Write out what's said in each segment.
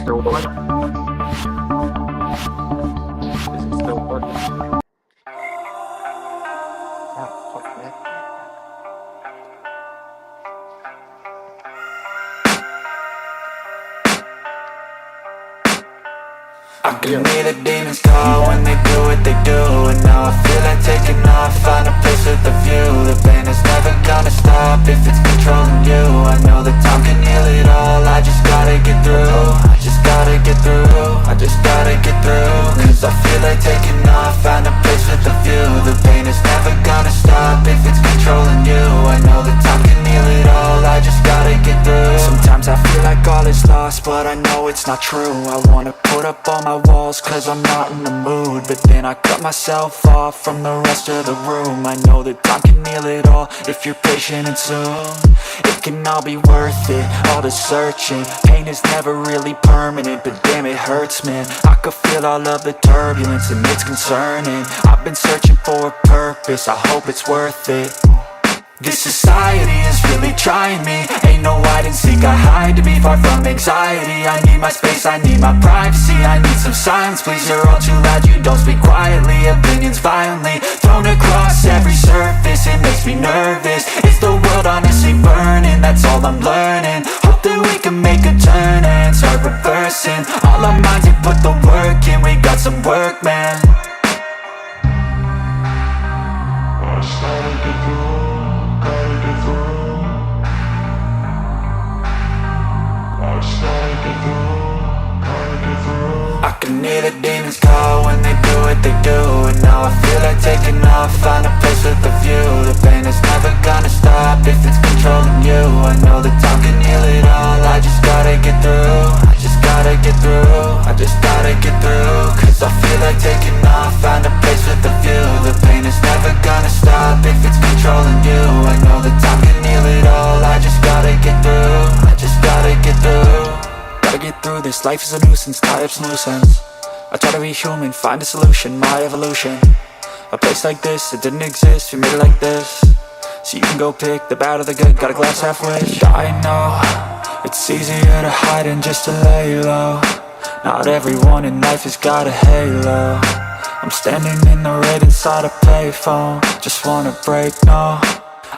still working? Is it still working? Ah, fuck, man. I can hear the demons call when they do what they do. And now I feel like taking off, find a place with a view. The pain is never gonna stop if it's controlling you. I know that time can heal it all, I just gotta get through. I just gotta get through, I just gotta get through. Cause I feel like taking off, find a place with a view. The pain is never gonna stop if it's controlling you. I know that time can heal it all, I just gotta get through. Sometimes I feel like all is lost, but I know it's not true. I wanna put up all my walls cause I'm not in the mood, but then I cut myself off from the rest of the room. I know that time can heal it all if you're patient and soon it can all be worth it, all the searching. Pain is never really permanent, but damn it hurts, man. I could feel all of the turbulence and it's concerning. I've been searching for a purpose, I hope it's worth it. This society is really trying me. Ain't no hide and seek, I hide to be far from anxiety. I need my space, I need my privacy. I need some silence, please, you're all too loud. You don't speak quietly, opinions violently thrown across every surface. It makes me nervous, it's the world honestly burning. That's all I'm learning, hope that we can make a turn and start reversing. All our minds have put the work in, we got some work, man. I can hear the demons call when they do what they do. And now I feel like taking off, find a place with a view. The pain is never gonna stop if it's controlling you. I know that time can heal it all, I just gotta get through. I just gotta get through, I just gotta get through. Cause I feel like taking off, find a place with a view. The pain is never gonna stop if it's controlling you. I know that time can heal it all, I just gotta get through. I just gotta get through. Gotta get through this, life is a nuisance, tie up some loose ends. I try to be human, find a solution, my evolution. A place like this, it didn't exist, we made it like this. So you can go pick the bad or the good, got a glass halfway. I know, it's easier to hide than just to lay low. Not everyone in life has got a halo. I'm standing in the red inside a payphone, just wanna break, no.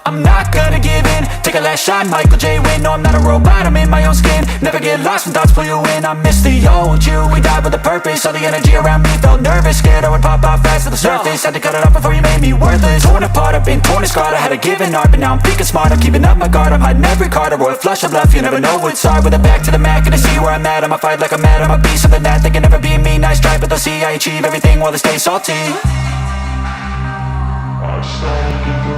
I'm not gonna give in, take a last shot, Michael J. Win. No, I'm not a robot, I'm in my own skin. Never get lost when thoughts pull you in. I miss the old you, we died with a purpose. All the energy around me felt nervous, scared I would pop out fast to the surface. Had to cut it off before you made me worthless. Torn apart, I've been torn and scarred. I had a given art, but now I'm thinking smart. I'm keeping up my guard, I'm hiding every card. A royal flush of love, you never know what's hard. With a back to the mat, gonna see where I'm at. I'ma fight like I'm mad, I'ma be something that they can never be me. Nice try, but they'll see I achieve everything while they stay salty. I started to go.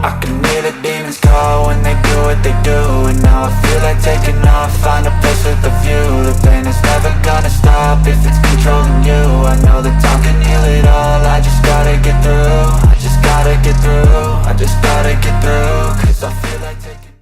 I can hear the demons call when they do what they do. And now I feel like taking off, find a place with a view. The pain is never gonna stop if it's controlling you. I know that time can heal it all, I just gotta get through. I just gotta get through, I just gotta get through. Cause I feel like taking.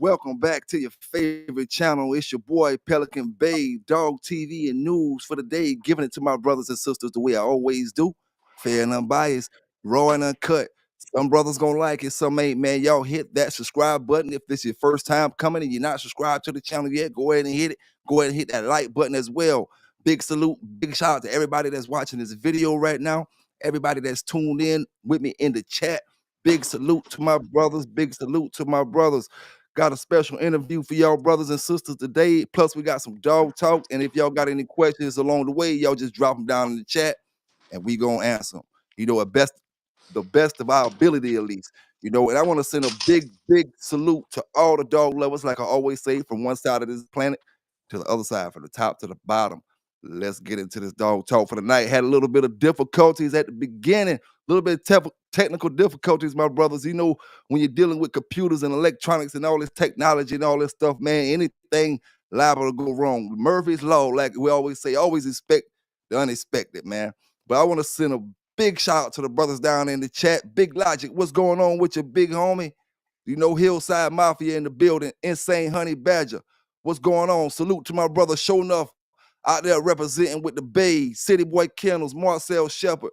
Welcome back to your favorite channel. It's your boy Pelican Babe, Dog TV and News for the day, giving it to my brothers and sisters the way I always do. Fair and unbiased, raw and uncut. Some brothers gonna like it, some ain't, man. Y'all hit that subscribe button. If this is your first time coming and you're not subscribed to the channel yet, go ahead and hit it. Go ahead and hit that like button as well. Big salute, big shout out to everybody that's watching this video right now. Everybody that's tuned in with me in the chat. Big salute to my brothers. Big salute to my brothers. Got a special interview for y'all brothers and sisters today. Plus, we got some dog talk. And if y'all got any questions along the way, y'all just drop them down in the chat and we gonna answer them. You know, the best of our ability, at least. You know, and I want to send a big, big salute to all the dog lovers, like I always say, from one side of this planet to the other side, from the top to the bottom. Let's get into this dog talk for the night. Had a little bit of difficulties at the beginning, a little bit of technical difficulties, my brothers. You know, when you're dealing with computers and electronics and all this technology and all this stuff, man, anything liable to go wrong. Murphy's Law, like we always say, always expect the unexpected, man. But I want to send a big shout out to the brothers down in the chat. Big Logic, what's going on with your big homie? You know, Hillside Mafia in the building. Insane Honey Badger, what's going on? Salute to my brother Show Enough out there representing with the Bay, City Boy Kennels, Marcel Shepard.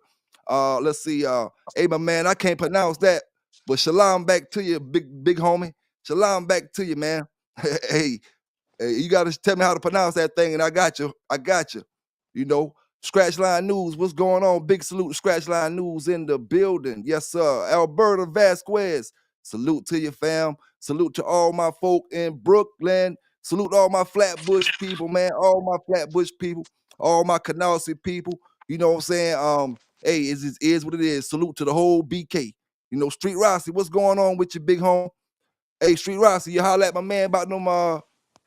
Let's see. Hey, my man, I can't pronounce that, but shalom back to you, big homie. Shalom back to you, man. hey, Hey, you gotta tell me how to pronounce that thing, and I got you. I got you. You know, Scratch Line News. What's going on? Big salute to Scratch Line News in the building. Yes, sir. Alberta Vasquez. Salute to you, fam. Salute to all my folk in Brooklyn. Salute to all my Flatbush people, man. All my Flatbush people. All my Canarsie people. You know what I'm saying? Hey, it is what it is. Salute to the whole BK. You know, Street Rossi, what's going on with your big home? Hey, Street Rossi, you holler at my man about them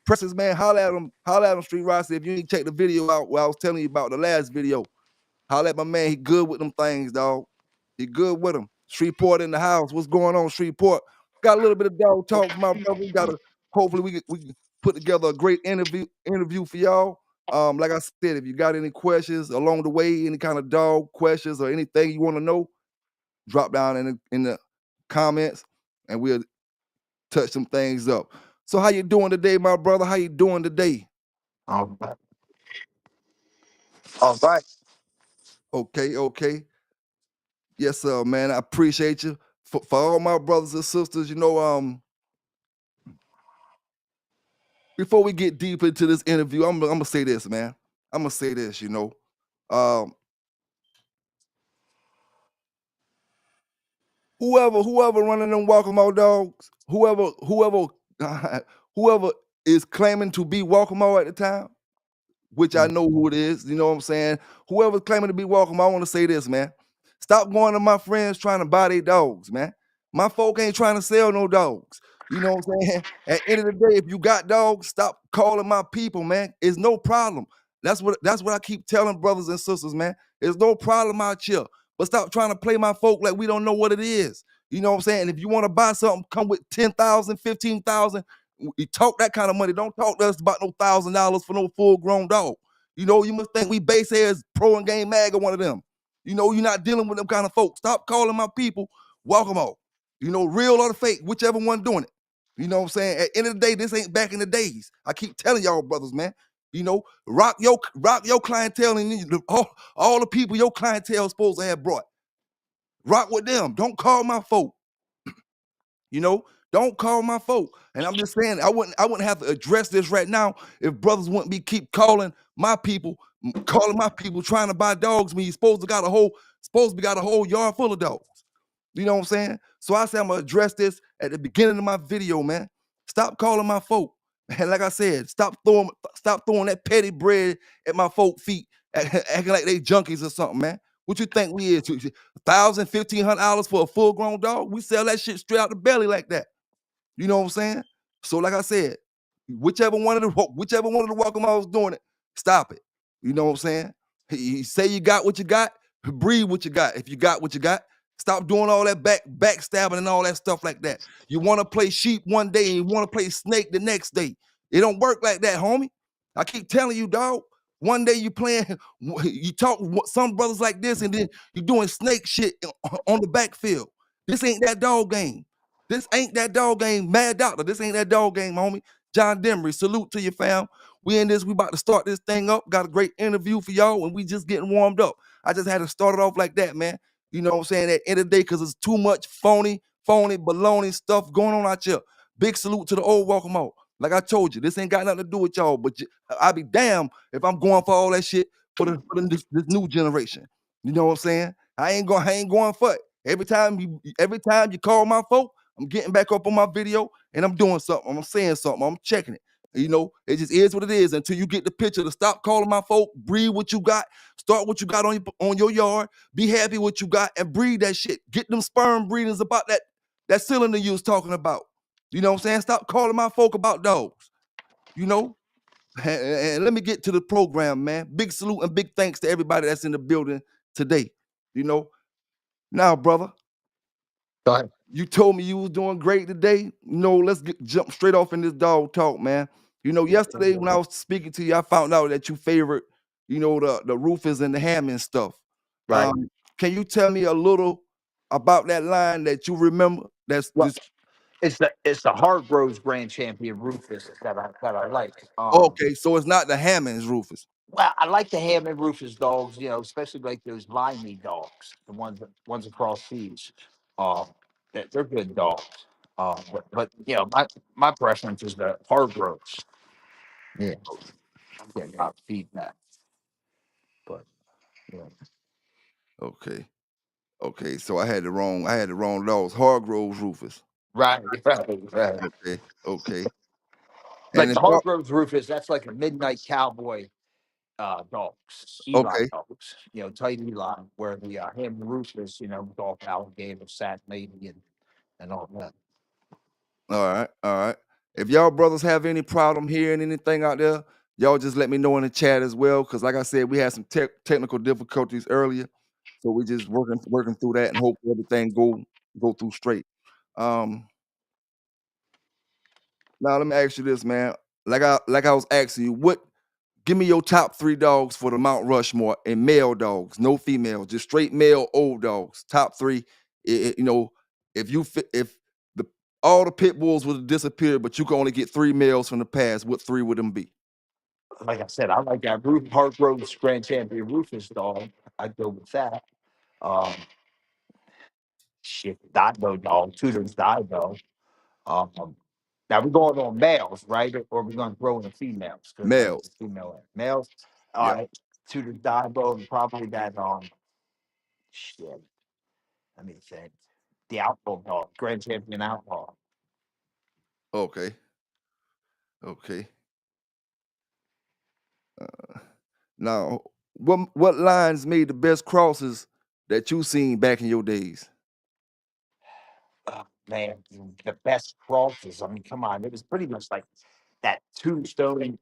presses, man. Holler at him, Street Rossi. If you ain't check the video out where I was telling you about the last video, holler at my man. He good with them things, dog. He good with them. Streetport in the house. What's going on, Streetport? Got a little bit of dog talk for my brother. We gotta hopefully we can put together a great interview for y'all. Like I said, if you got any questions along the way, any kind of dog questions or anything you want to know, drop down in the comments and we'll touch some things up. So how you doing today, my brother? How you doing today? All right. All right. Okay. Yes, sir, man. I appreciate you. For all my brothers and sisters, you know, before we get deep into this interview, I'm gonna say this, man. I'm gonna say this, you know. Um, whoever running them welcome out dogs, whoever whoever is claiming to be welcome out at the time, which I know who it is. You know what I'm saying? Whoever's claiming to be welcome, I want to say this, man. Stop going to my friends trying to buy their dogs, man. My folk ain't trying to sell no dogs. You know what I'm saying? At the end of the day, if you got dogs, stop calling my people, man. It's no problem. That's what I keep telling brothers and sisters, man. There's no problem out here. But stop trying to play my folk like we don't know what it is. You know what I'm saying? And if you want to buy something, come with 10,000, 15,000. You talk that kind of money. Don't talk to us about no $1,000 for no full-grown dog. You know, you must think we base heads, pro and game mag or one of them. You know, you're not dealing with them kind of folks. Stop calling my people welcome out. You know, real or the fake, whichever one doing it. You know what I'm saying? At the end of the day, this ain't back in the days. I keep telling y'all, brothers, man. You know, rock your clientele and all the people your clientele is supposed to have brought. Rock with them. Don't call my folk. You know, don't call my folk. And I'm just saying, I wouldn't have to address this right now if brothers wouldn't be keep calling my people, trying to buy dogs when you supposed to got a whole yard full of dogs. You know what I'm saying? So I said I'm gonna address this at the beginning of my video, man. Stop calling my folk. And like I said, stop throwing that petty bread at my folk feet, acting like they junkies or something, man. What you think we is? $1,000, $1,500 for a full-grown dog? We sell that shit straight out the belly like that. You know what I'm saying? So like I said, whichever one of the welcome I was doing it, stop it. You know what I'm saying? You say you got what you got, breathe what you got. If you got what you got, stop doing all that backstabbing and all that stuff like that. You want to play sheep one day and you want to play snake the next day. It don't work like that, homie. I keep telling you, dog. One day you playing, you talk some brothers like this, and then you doing snake shit on the backfield. This ain't that dog game. This ain't that dog game, Mad Doctor. This ain't that dog game, homie. John Demery, salute to you, fam. We about to start this thing up. Got a great interview for y'all, and we just getting warmed up. I just had to start it off like that, man. You know what I'm saying? At the end of the day, because it's too much phony, baloney stuff going on out here. Big salute to the old welcome out. Like I told you, this ain't got nothing to do with y'all, but I'll be damned if I'm going for all that shit for this new generation. You know what I'm saying? I ain't going for it. Every time you call my folk, I'm getting back up on my video and I'm doing something. I'm saying something. I'm checking it. You know, it just is what it is until you get the picture to stop calling my folk, breed what you got, start what you got on your yard, be happy what you got, and breed that shit. Get them sperm breeders about that cylinder you was talking about. You know what I'm saying? Stop calling my folk about dogs. You know? And let me get to the program, man. Big salute and big thanks to everybody that's in the building today. You know? Now, brother. Go ahead. You told me you was doing great today. You know, let's jump straight off in this dog talk, man. You know, yesterday when I was speaking to you, I found out that you favorite, you know, the Rufus and the Hammond stuff. Right. Can you tell me a little about that line that you remember? Well, it's the Hardrose Grand Champion Rufus that I like. Okay, so it's not the Hammonds Rufus. Well, I like the Ham and Rufus dogs, especially like those limey dogs, the ones across seas. Um, they're good dogs. But my preference is the Hargroves. Yeah, yeah, not feed that, but yeah, Okay. Okay. So I had the wrong dogs. Hargroves Rufus. right, right. Okay. Okay. And Like the if y'all, Hargroves Rufus, that's like a midnight cowboy dogs, Eli okay. dogs, tight Eli, where the Ham and Rufus, dog alligator, sat lady, and all that. All right. All right. If y'all brothers have any problem hearing anything out there, y'all just let me know in the chat as well. Cause like I said, we had some technical difficulties earlier. So we just working through that and hope everything go through straight. Um Now let me ask you this, man. Like I was asking you, what give me your top three dogs for the Mount Rushmore and male dogs, no female, just straight male old dogs. Top three. If if the all the pit bulls would have disappeared, but you can only get three males from the past, what three would them be? Like I said, I like that Hargrove's Grand Champion Rufus dog. I'd go with that. Um, shit, Dido dog, Tudor's Dido. Um, Now we're going on males, right? Or we're going to throw in the females because like the Males. female males. All Yep. right, Tudor's Dido and probably that shit. Let me think. The Outlaw dog, Grand Champion Outlaw. Okay. Okay. Now, what lines made the best crosses that you seen back in your days? Man, the best crosses. I mean, come on, it was pretty much like that tombstone.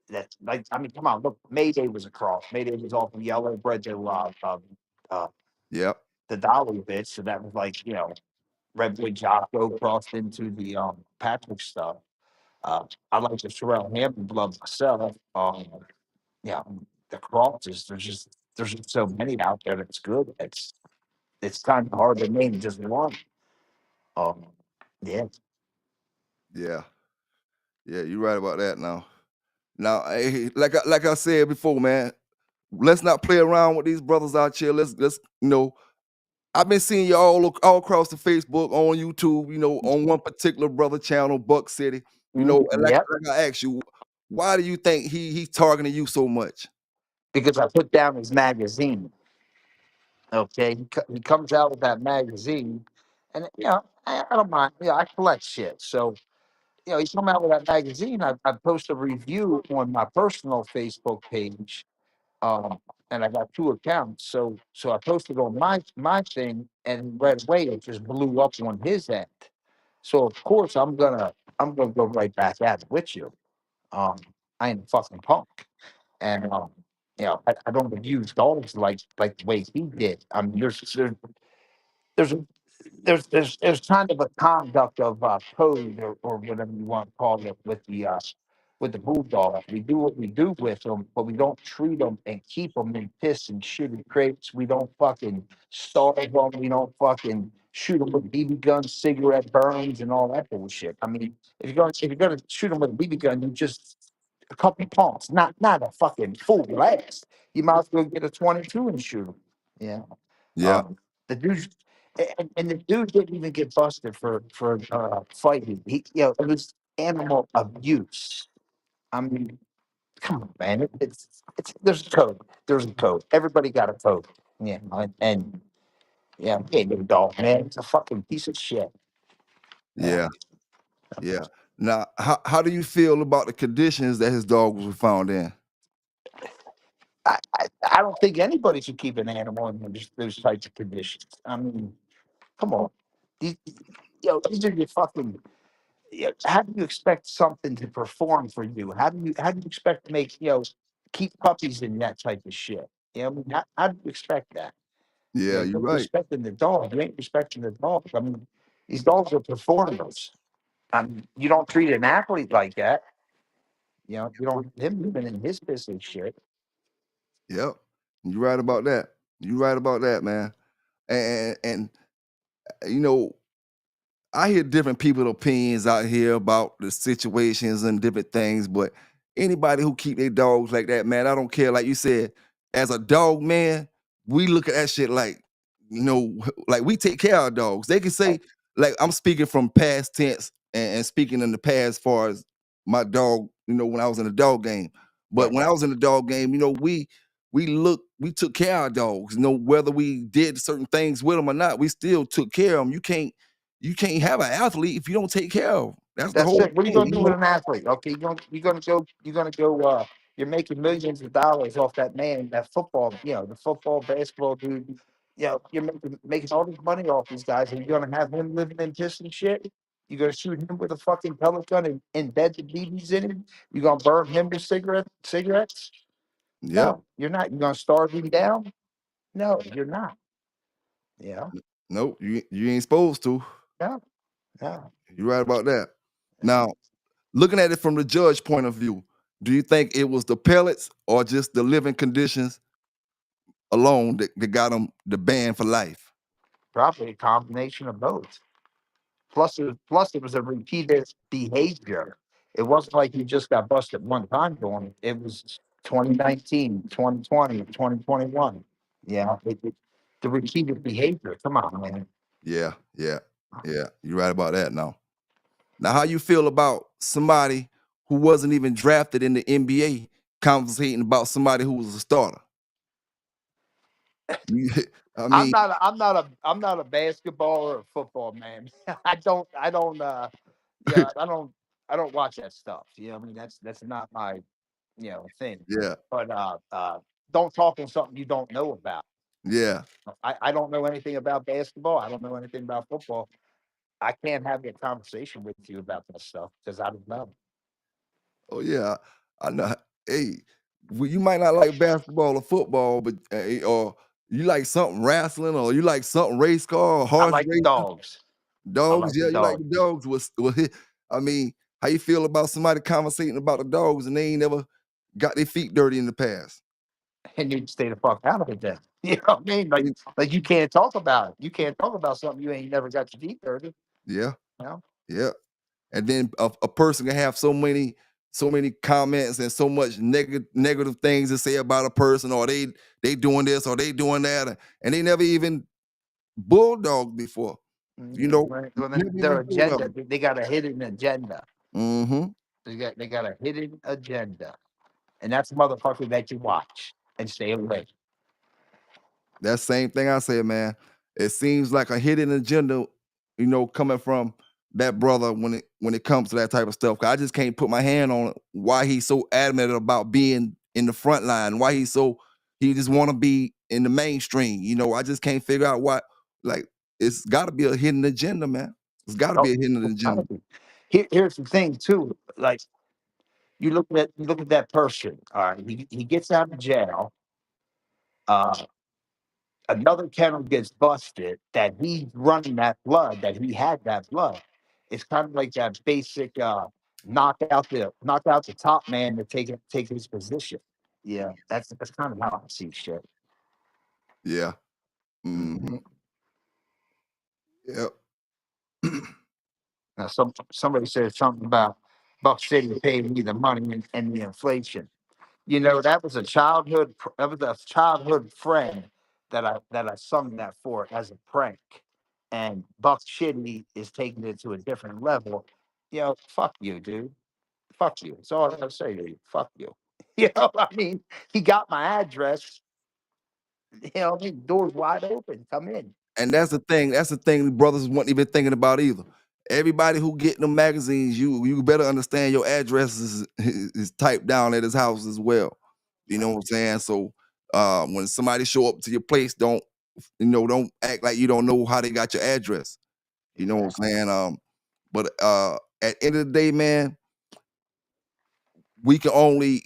That like, I mean, come on, look, Mayday was a cross. Mayday was all from yellow bread to uh, Yep. the Dolly bit. So that was like, Red Boy Jocko crossed into the Patrick stuff. I like the Sherelle Hampton blood myself. Yeah, the crosses. There's just so many out there that's good. It's kind of hard to name just one. Um, yeah. Yeah. Yeah, you're right about that now. Now, like I said before, man, let's not play around with these brothers out here. Let's. I've been seeing you all across the Facebook, on YouTube, on one particular brother channel, Buck City. And like, Yep. like I asked you, why do you think he's targeting you so much? Because I put down his magazine. Okay, he comes out with that magazine, and I don't mind. I collect shit, so he come out with that magazine. I post a review on my personal Facebook page, um, and I got two accounts. So I posted on my thing, and right away it just blew up on his end. So of course I'm gonna go right back at it with you. Um, I ain't a fucking punk. And I don't abuse dogs like the way he did. I mean, there's there's kind of a conduct of code or whatever you want to call it with the bulldogs. We do what we do with them, but we don't treat them and keep them in piss and shitty crates. We don't fucking starve them. We don't fucking shoot them with BB guns, cigarette burns, and all that bullshit. I mean, if you're gonna shoot them with a BB gun, you just a couple pumps, not a fucking full blast. You might as well get a 22 and shoot them. Yeah. Yeah, Um, the dude, and the dude didn't even get busted for fighting. It was animal abuse. I mean, come on, man. It's there's a code. There's a code. Everybody got a code. Yeah, and yeah, hey, little dog, man. It's a fucking piece of shit. Yeah. yeah, yeah. Now, how do you feel about the conditions that his dogs were found in? I don't think anybody should keep an animal in those types of conditions. I mean, come on. These, these are your fucking. How do you expect something to perform for you? How do you expect to make keep puppies in that type of shit? I mean, how do you expect that? Yeah, you're You're right. respecting the dog. You ain't respecting the dog. I mean, these dogs are performers. I mean, you don't treat an athlete like that. You don't him living in his piss and shit. Yep, you're right about that. You're right about that, man. And you know, I hear different people's opinions out here about the situations and different things, but anybody who keep their dogs like that, man, I don't care. Like you said, as a dog man, we look at that shit like, like we take care of our dogs. They can say, like, I'm speaking from past tense and speaking in the past as far as my dog, when I was in the dog game. But Right. when I was in the dog game, we took care of our dogs. Whether we did certain things with them or not, we still took care of them. You can't have an athlete if you don't take care of them. That's the That's whole it. What are you thing. gonna do with an athlete? Okay, you're gonna go. You're making millions of dollars off that man, that football. The football, basketball dude. You're making all this money off these guys, and you're gonna have him living in piss and shit. You're gonna shoot him with a fucking Pelican and embed the BBs in him. You're gonna burn him with cigarettes. Yep. No, you're not. You're gonna starve him down. No, you're not. Yeah, Nope, you ain't supposed to. no, no. You're right about that. Now, looking at it from the judge point of view, do you think it was the pellets or just the living conditions alone that got him the ban for life? Probably a combination of both. Plus, it was a repeated behavior. It wasn't like you just got busted one time doing it. It was 2019, 2020, 2021. Yeah, the repeated behavior. Come on, man. Yeah, yeah, yeah. You're right about that now. Now, how you feel about somebody who wasn't even drafted in the NBA conversating about somebody who was a starter? You- I I'm mean, not. I'm not a basketball or a football man. I don't. Yeah. I don't watch that stuff. I mean, that's not my thing. yeah, But don't talk on something you don't know about. yeah. I don't know anything about basketball. I don't know anything about football. I can't have a conversation with you about that stuff because I don't know. Oh yeah, I know. Hey, well, you might not like basketball or football, but or you like something wrestling, or you like something race car or I horse like the racing. dogs. I Dogs, like the yeah, you like the dogs. dogs. I mean, how you feel about somebody conversating about the dogs and they ain't never got their feet dirty in the past? And you stay the fuck out of it then. You know what I mean? I mean, Like you can't talk about it. You can't talk about something you ain't never got your feet dirty. yeah, You know? yeah. And then a person can have so many comments and so much negative things to say about a person, or they doing this or they doing that, and they never even bulldog before. You know, never Their even agenda, bulldog. they got a hidden agenda. Mm-hmm. They got a hidden agenda. And that's a motherfucker that you watch and stay away. That same thing I said, man. It seems like a hidden agenda, coming from that brother when it comes to that type of stuff. 'Cause I just can't put my hand on why he's so adamant about being in the front line. Why he just want to be in the mainstream. I just can't figure out why. Like, it's got to be a hidden agenda, man. It's got to Oh, be a hidden it's gotta agenda. be. Here's the thing too. Like you look at that person. All right, he gets out of jail. Uh, Another kennel gets busted. That he's running that blood. That he had that blood. It's kind of like that basic knock out the top man to take his position. Yeah, that's kind of how I see shit. Yeah. Mhm. Mm-hmm. Yep. Now, somebody said something about Buck City paying me the money and the inflation. That was a childhood friend that I sung that for as a prank, and Buck City is taking it to a different level. Fuck you, dude. Fuck you. That's all I gotta say to you. Fuck you. I mean, he got my address. I mean, doors wide open. Come in. And that's the thing. That's the thing the brothers weren't even thinking about either. Everybody who get them magazines, you better understand your address is typed down at his house as well. You know what I'm saying? So when somebody show up to your place, don't act like you don't know how they got your address. You know what I'm Exactly. saying? But at the end of the day, man, we can only,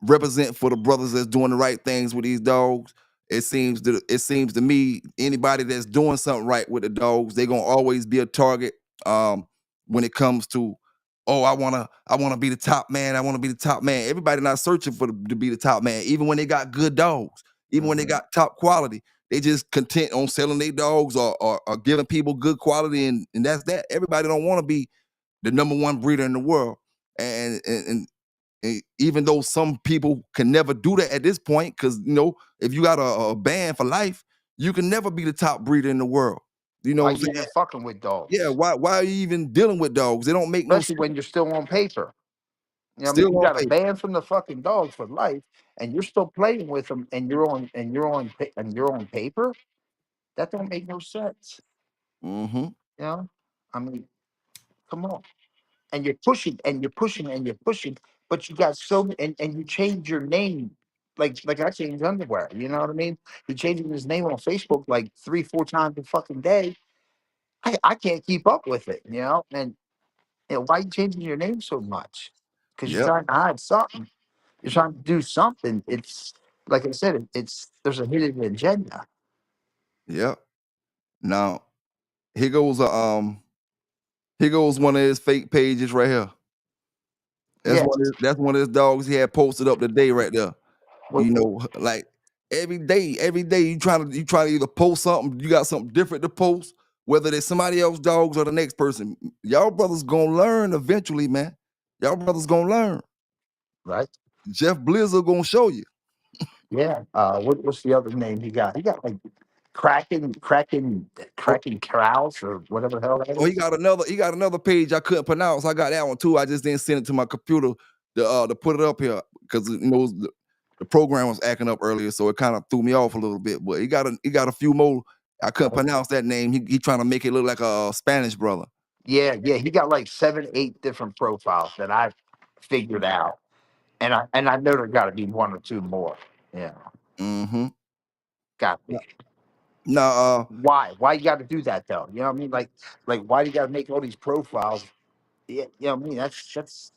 represent for the brothers that's doing the right things with these dogs. It seems to me anybody that's doing something right with the dogs, they're gonna always be a target. When it comes to, oh, I wanna be the top man. I wanna be the top man. Everybody not searching to be the top man, even when they got good dogs, even when they Mhm. got top quality. They just content on selling their dogs or giving people good quality, and that's that. Everybody don't want to be the number one breeder in the world. And even though some people can never do that at this point, because if you got a band for life, you can never be the top breeder in the world. You know Why what I'm you even saying? fucking with Yeah, dogs? why are you even dealing with dogs? They don't make no Especially sense. when you're still on paper. You know what I mean? Still You on got a paper. ban from the fucking dogs for life, and you're still playing with them, and you're on paper. That don't make no sense. Mm-hmm. You know, I mean, come on. And you're pushing, and you're pushing, and you're pushing, but you got and you change your name. Like I change underwear. You know what I mean? He changing his name on Facebook like 3, 4 times a fucking day. I can't keep up with it. And why you changing your name so much? Because you're Yep. trying to hide something. You're trying to do something. It's like I said. It's there's a hidden agenda. Yep. Now here goes here goes one of his fake pages right here. Yeah. That's one of his dogs he had posted up today right there. What, Like every day you try to either post something, you got something different to post, whether it's somebody else's dogs or the next person. Y'all brothers gonna learn eventually, man. Y'all brothers gonna learn. right? Jeff Blizzard gonna show you. Yeah. What's the other name he got? He got like Oh, Kraken Corrals or whatever the hell that oh, he is. got another page I couldn't pronounce. I got that one too. I just didn't send it to my computer to put it up here because the program was acting up earlier, so it kind of threw me off a little bit. But he got a few more. I couldn't pronounce that name. He trying to make it look like a Spanish brother. Yeah, yeah. He got like 7, 8 different profiles that I've figured out, and I know there got to be 1 or 2 more. Yeah, Mm-hmm. got to be. Now, Why? Why you got to do that though? You know what I mean? Like why do you got to make all these profiles? Yeah, you know what I mean? That's that's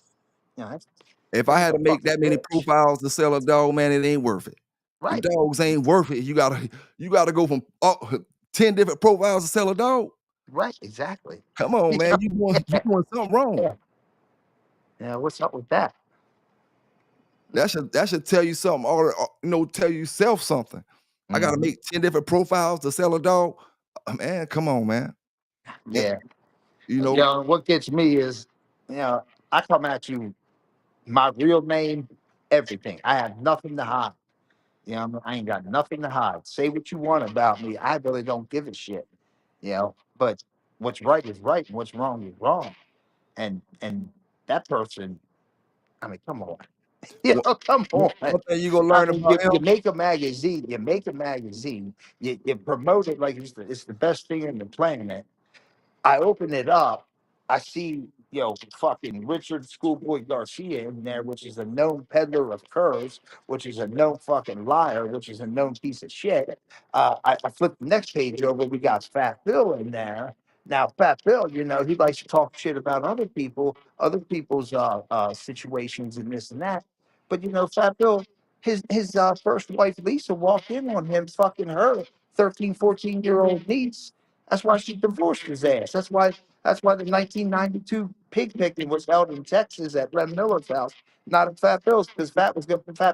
if I that's had a to make fucking that many bitch. profiles to sell a dog, man, it ain't worth it. The Right. dogs ain't worth it. You gotta go from 10 different profiles to sell a dog. Right. Exactly. Come on, You man. know? You doing something wrong. Yeah. Yeah. What's up with that? That should tell you something, or tell yourself something. I gotta Mhm. make 10 different profiles to sell a dog. Man, come on, man. Eh, Yeah. You You know, know what gets me is, you know, I come at you, my real name, everything. I have nothing to hide. I ain't got nothing to hide. Say what you want about me. I really don't give a shit. But what's right is right, and what's wrong is wrong. And that person, I mean, come on. one Come one on. one thing you gonna I learn mean, about you him. make a magazine. You promote it like it's the best thing in the planet. I open it up. I see, fucking Richard Schoolboy Garcia in there, which is a known peddler of curs, which is a known fucking liar, which is a known piece of shit. I flip the next page over. We got Fat Bill in there. Now, Fat Bill, he likes to talk shit about other people, other people's situations and this and that. But Fat Bill, his first wife Lisa walked in on him fucking her 13, 14-year-old niece. That's why she divorced his ass. That's why the 1992 pig picking was held in Texas at Len Miller's house, not at Fat Bill's, because Fat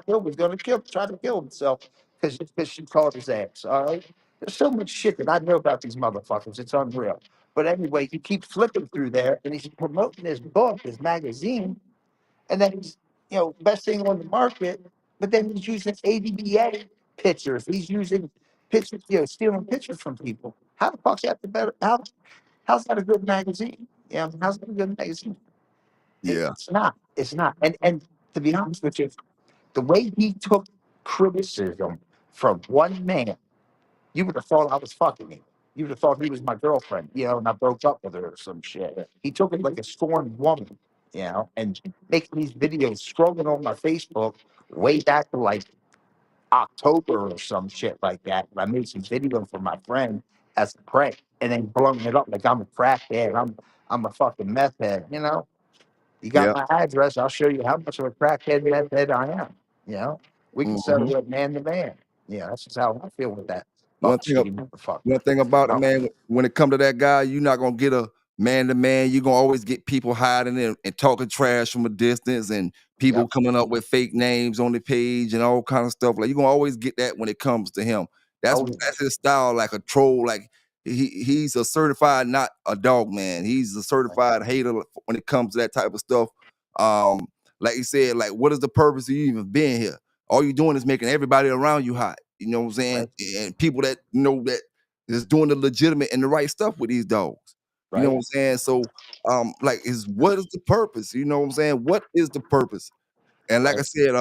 Bill was going to try to kill himself because she called his ass. All right. There's so much shit that I know about these motherfuckers. It's unreal. But anyway, he keeps flipping through there, and he's promoting his book, his magazine, and then he's best thing on the market. But then he's using ADBA pictures. He's using pictures, stealing pictures from people. How the fuck's that the better? How's that a good magazine? Yeah, how's that a good magazine? Yeah, It's not. It's not. And to be honest with you, the way he took criticism from one man, you would have thought I was fucking him. You would have thought he was my girlfriend, and I broke up with her or some shit. He took it like a scorned woman, and making these videos, scrolling on my Facebook way back to like October or some shit like that. I made some video for my friend as a prank, and then blowing it up like I'm a crackhead. I'm a fucking meth head. You got yeah. my address. I'll show you how much of a crackhead meth head I am. We can Hmm. settle it man to man. Yeah, that's just how I feel with that One butt thing, shitty motherfucker. one thing about it, Oh, man, when it come to that guy, you're not gonna get a man to man. You're gonna always get people hiding and talking trash from a distance, and people yep. coming up with fake names on the page and all kind of stuff. Like you're gonna always get that when it comes to him. That's Oh, that's his style, like a troll. Like he's a certified, not a dog man. He's a certified hater when it comes to that type of stuff. Um, like you said, like what is the purpose of you even being here? All you doing is making everybody around you hot. You know what I'm saying? Right. And people that know that is doing the legitimate and the right stuff with these dogs. You know what Right. I'm saying? So like is what is the purpose? You know what I'm saying? What is the purpose? And like I Right. said,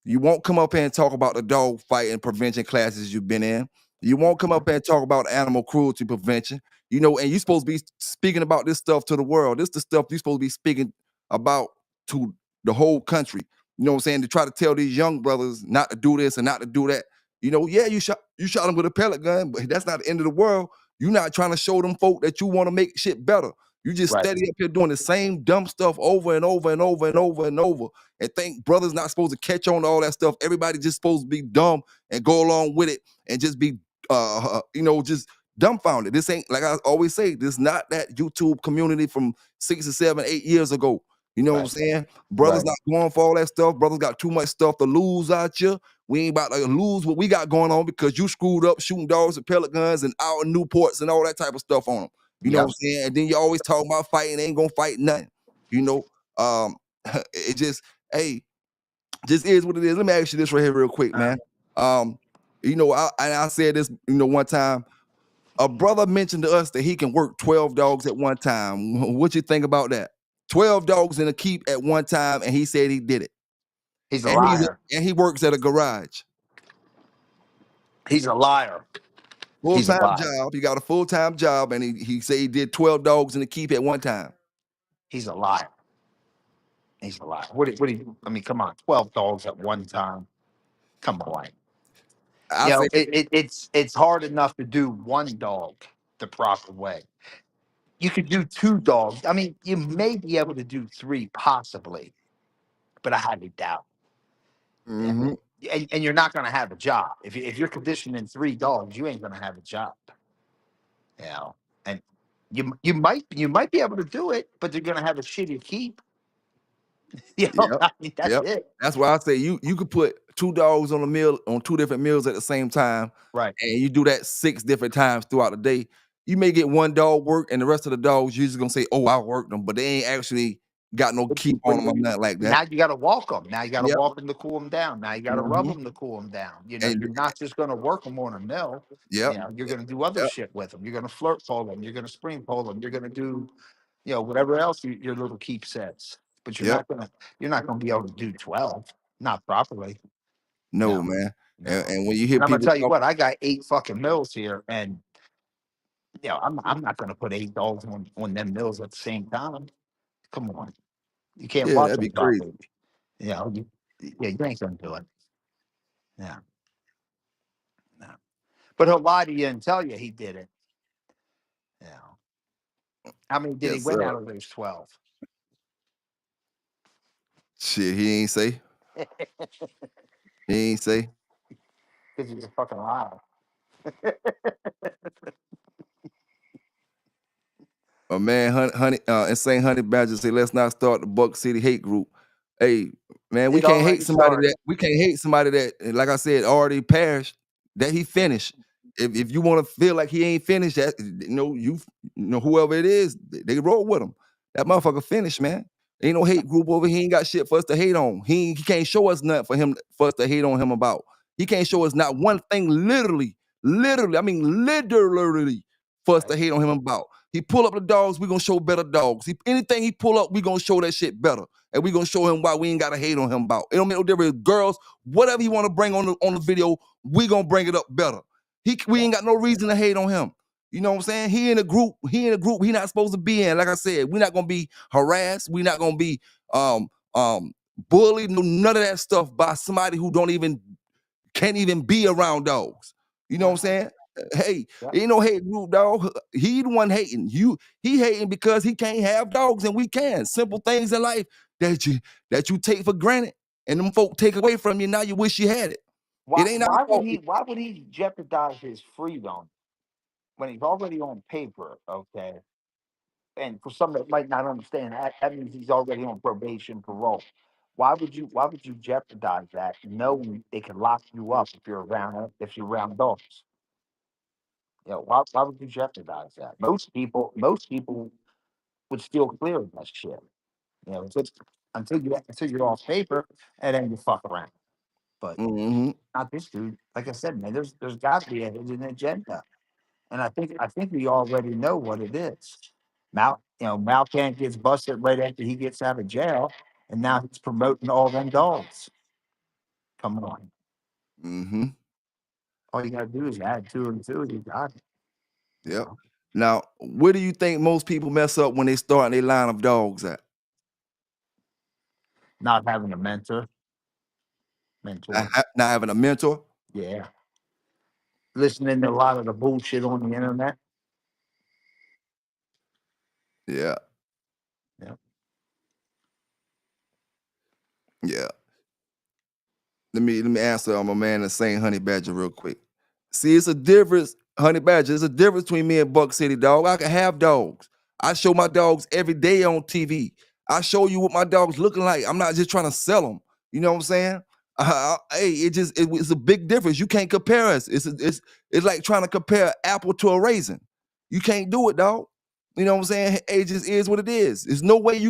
you won't come up here and talk about the dog fighting prevention classes you've been in. You won't come up here and talk about animal cruelty prevention. You know, and you're supposed to be speaking about this stuff to the world. This the stuff you're supposed to be speaking about to the whole country. You know what I'm saying? To try to tell these young brothers not to do this and not to do that. You know, yeah, you shot them with a pellet gun, but that's not the end of the world. You're not trying to show them folk that you want to make shit better. You just Right. steady up here doing the same dumb stuff over and over and over and over and over and think brothers not supposed to catch on to all that stuff. Everybody just supposed to be dumb and go along with it and just be just dumbfounded. This ain't like I always say, this not that YouTube community from 6 or 7, 8 years ago. You know what I'm Right. saying? Brothers Right. not going for all that stuff. Brothers got too much stuff to lose out here. We ain't about to lose what we got going on because you screwed up shooting dogs with pellet guns and our Newports and all that type of stuff on them. You know what Yep. I'm saying? And then you always talk about fighting, ain't gonna fight nothing. You know, it just, hey, just is what it is. Let me ask you this right here real quick, Uh, man. Um, I said this, one time. A brother mentioned to us that he can work 12 dogs at one time. What you think about that? 12 dogs in a keep at one time, and he said he did it. he's a And liar. he works at a garage. He's a liar. He's a Full-time liar. job. He got a full-time job, and he said he did 12 dogs in the keep at one time. He's a liar. He's a liar. I mean, come on, 12 dogs at one time. Come on. I say, It's hard enough to do one dog the proper way. You could do two dogs. I mean, you may be able to do three, possibly, but I highly doubt. Yeah. mhm, And you're not going to have a job if you're conditioning three dogs. You ain't going to have a job. You know, and you might be able to do it, but they're going to have a shitty keep. yep, I mean, that's yep. it. That's why I say you could put two dogs on a meal on two different meals at the same time, Right. and you do that 6 different times throughout the day. You may get one dog work, and the rest of the dogs you're just gonna say, "Oh, I worked them," but they ain't actually got no keep on them or nothing like that. Now you got to walk them. Now you got to Yep. walk them to cool them down. Now you got to rub Mhm. them to cool them down. And You're not just going to work them on a mill. yep, You're going to do other yep, shit with them. You're going to flirt pole them. You're going to spring pole them. You're going to do, whatever else your little keep says. But yep. you're not going to be able to do 12, not properly. No, No, man. And, no. and when you hear And I'm going to people tell you talk, what, I got 8 fucking mills here, and I'm not going to put 8 dogs on them mills at the same time. Come on, you can't yeah, watch that'd them be crazy. properly. You ain't gonna do it. Yeah, no. But he'll lie to you and tell you he did it. Yeah. How many did he Yes, win sir. out of those 12? Shit, he ain't say. He ain't say. Because he's a fucking liar. A man, insane honey badger say, let's not start the Buck City hate group. Hey, man, we It can't hate already somebody started. that like I said, already perished, that he finished. If you want to feel like he ain't finished, that whoever it is, they roll with him. That motherfucker finished, man. Ain't no hate group over here. He ain't got shit for us to hate on. He can't show us nothing for us to hate on him about. He can't show us not one thing literally, I mean literally for us to Right. hate on him about. He pull up the dogs, we gonna show better dogs. Anything he pull up, we gonna show that shit better. And we gonna show him why we ain't gotta hate on him about. It don't make no difference. Girls, whatever he wanna bring on the video, we gonna bring it up better. We Yeah. ain't got no reason to hate on him. You know what I'm saying? He in a group he not supposed to be in. Like I said, we're not gonna be harassed. We're not gonna be um um bullied, none of that stuff by somebody who can't even be around dogs. You know what I'm Uh-huh. saying? Hey, Yeah. ain't no hate group, dog. He the one hating. He hating because he can't have dogs and we can. Simple things in life that you take for granted and them folk take away from you. Now you wish you had it. Why It ain't our why would fault. he jeopardize his freedom when he's already on paper, okay? And for some that might not understand, that means he's already on probation, parole. Why would you jeopardize that knowing they can lock you up if you're around dogs? Why would you jeopardize that? Most people would steal clear of that shit. It's until you're off paper, and then you fuck around. But Mm-hmm. not this dude. Like I said, man, there's got to be a hidden agenda, and I think we already know what it is. Malcan gets busted right after he gets out of jail, and now he's promoting all them dogs. Come on, Mm-hmm. all you gotta do is add two and two, you got it. You Yep. know, Now, where do you think most people mess up when they start their line of dogs at? not having a mentor, Not having a mentor? yeah, listening to a lot of the bullshit on the internet. Yeah. Yeah, Yeah. Let me answer my man the Saint Honey Badger real quick. See, it's a difference, Honey Badger. It's a difference between me and Buck City, dog. I can have dogs. I show my dogs every day on TV. I show you what my dogs looking like. I'm not just trying to sell them. You know what I'm saying? Hey, it's a big difference. You can't compare us. It's like trying to compare apple to a raisin. You can't do it, dog. You know what I'm saying? It just is what it is. There's no way you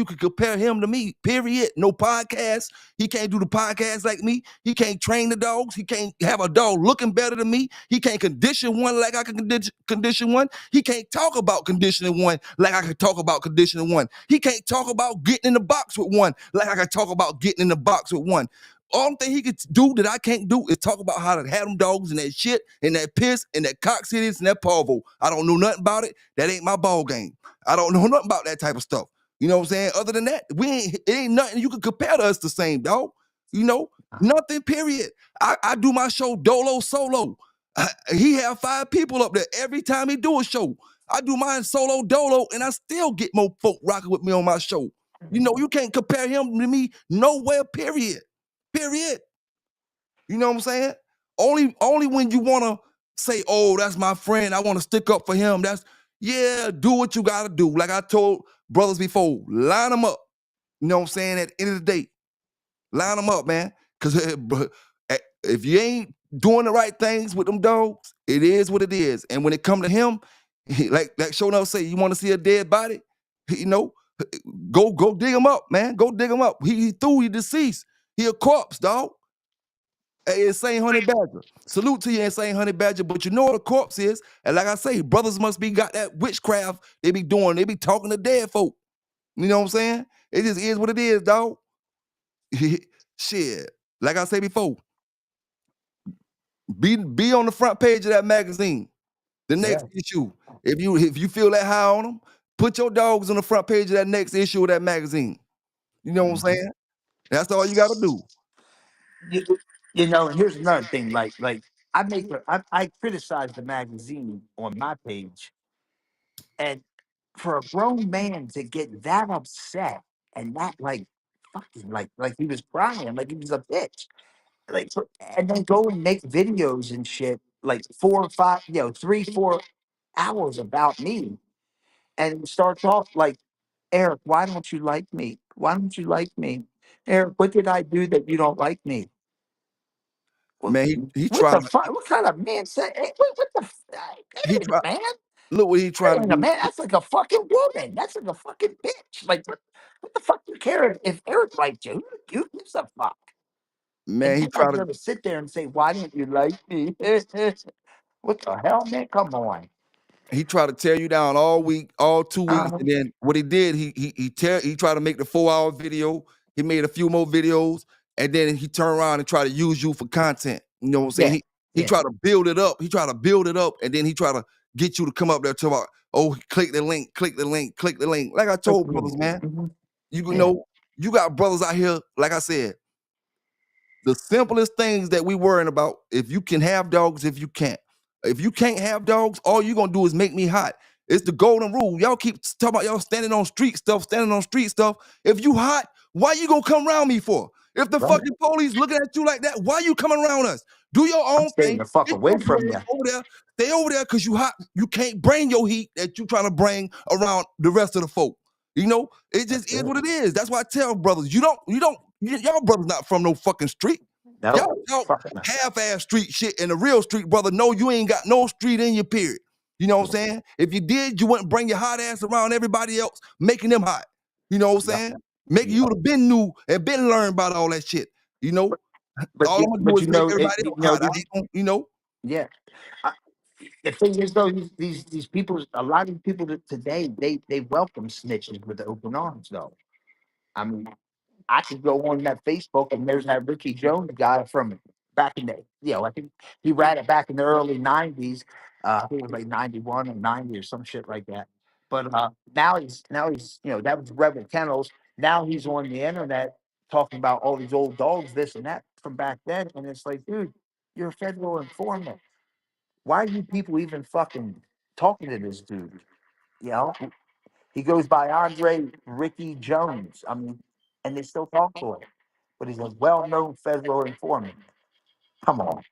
could compare him to me. Period. No podcast. He can't do the podcast like me. He can't train the dogs. He can't have a dog looking better than me. He can't condition one like I can condition one. He can't talk about conditioning one like I can talk about conditioning one. He can't talk about getting in the box with one like I can talk about getting in the box with one. Only thing he could do that I can't do is talk about how to have them dogs and that shit and that piss and that coccidiousness and that parvo. I don't know nothing about it. That ain't my ball game. I don't know nothing about that type of stuff. You know what I'm saying? Other than that, it ain't nothing you can compare to us the same, dog. You know, nothing, period. I do my show dolo solo. He have 5 people up there every time he do a show. I do mine solo dolo, and I still get more folk rocking with me on my show. You know, you can't compare him to me nowhere, period. Period. You know what I'm saying? Only when you want to say, oh, that's my friend, I want to stick up for him. Yeah, do what you got to do. Like I told brothers before, line them up. You know what I'm saying? At the end of the day, line them up, man. Because if you ain't doing the right things with them dogs, it is what it is. And when it come to him, like Shownuff say, you want to see a dead body? You know, go dig him up, man. Go dig him up. He through, he deceased. He a corpse, dog. Hey, Insane Honey Badger. Salute to you, Insane Honey Badger. But you know what a corpse is. And like I say, brothers must be got that witchcraft they be doing. They be talking to dead folk. You know what I'm saying? It just is what it is, dog. Shit. Like I say before, be on the front page of that magazine. The next yeah. issue. If you feel that high on them, put your dogs on the front page of that next issue of that magazine. You know what I'm saying? That's all you got to do. you, and here's another thing. Like I criticize the magazine on my page, and for a grown man to get that upset and that like fucking like he was crying, like he was a bitch, and then go and make videos and shit like 4 or 5, 3, 4 hours about me, and start off like, Eric, why don't you like me? Why don't you like me? Eric, what did I do that you don't like me? What, Man, he what tried the fuck? What kind of man said? Hey, what the? he That ain't a tried man. look what he That trying to ain't a do. man. That's like a fucking woman. That's like a fucking bitch. Like what the fuck do you care if Eric liked you? Who gives a fuck? And Man, he then I tried to go to sit there and say, why didn't you like me? What the hell, man? Come on. he tried to tear you down all week, all 2 weeks, Uh, and then what he did, he tried to make the 4-hour video. He made a few more videos, and then he turned around and tried to use you for content. You know what I'm saying? yeah, He yeah. tried to build it up. He tried to build it up, and then he tried to get you to come up there to about, oh, click the link, click the link, click the link. Like I told brothers, man, Mhm. you Yeah, know, you got brothers out here, like I said, the simplest things that we worrying about, if you can have dogs, if you can't. If you can't have dogs, all you're gonna do is make me hot. It's the golden rule. Y'all keep talking about y'all standing on street stuff. If you hot, why you gonna come around me for? If the right. fucking police looking at you like that, why you coming around us? Do your I'm own staying thing. the fuck Get away your bread from you. over there. Stay over there because you hot. You can't bring your heat that you trying to bring around the rest of the folk. You know, it That's just is it. what it is. That's why I tell brothers, y'all brothers not from no fucking street. Y'all No, talk fuck no. half-ass street shit, and the real street brother, no, you ain't got no street in your period. You know what I'm saying? If you did, you wouldn't bring your hot ass around everybody else, making them hot. You know what I'm Yep. saying? Make Yeah. you would have been new and been learned about all that shit. You know, all I'm gonna do But is you make know everybody else hot. I ain't gonna, yeah. I, the thing is though, these people, a lot of people today, they welcome snitches with open arms though. I mean, I could go on that Facebook and there's that Ricky Jones guy from back in the, I think he ran it back in the early '90s. I think it was like '91 or '90 or some shit like that. But now he's that was Rebel Kennels. Now he's on the internet talking about all these old dogs, this and that from back then, and it's like, dude, you're a federal informant. Why are you people even fucking talking to this dude? You know, he goes by Andre Ricky Jones. I mean, and they still talk to him. But he's a well-known federal informant. Come on,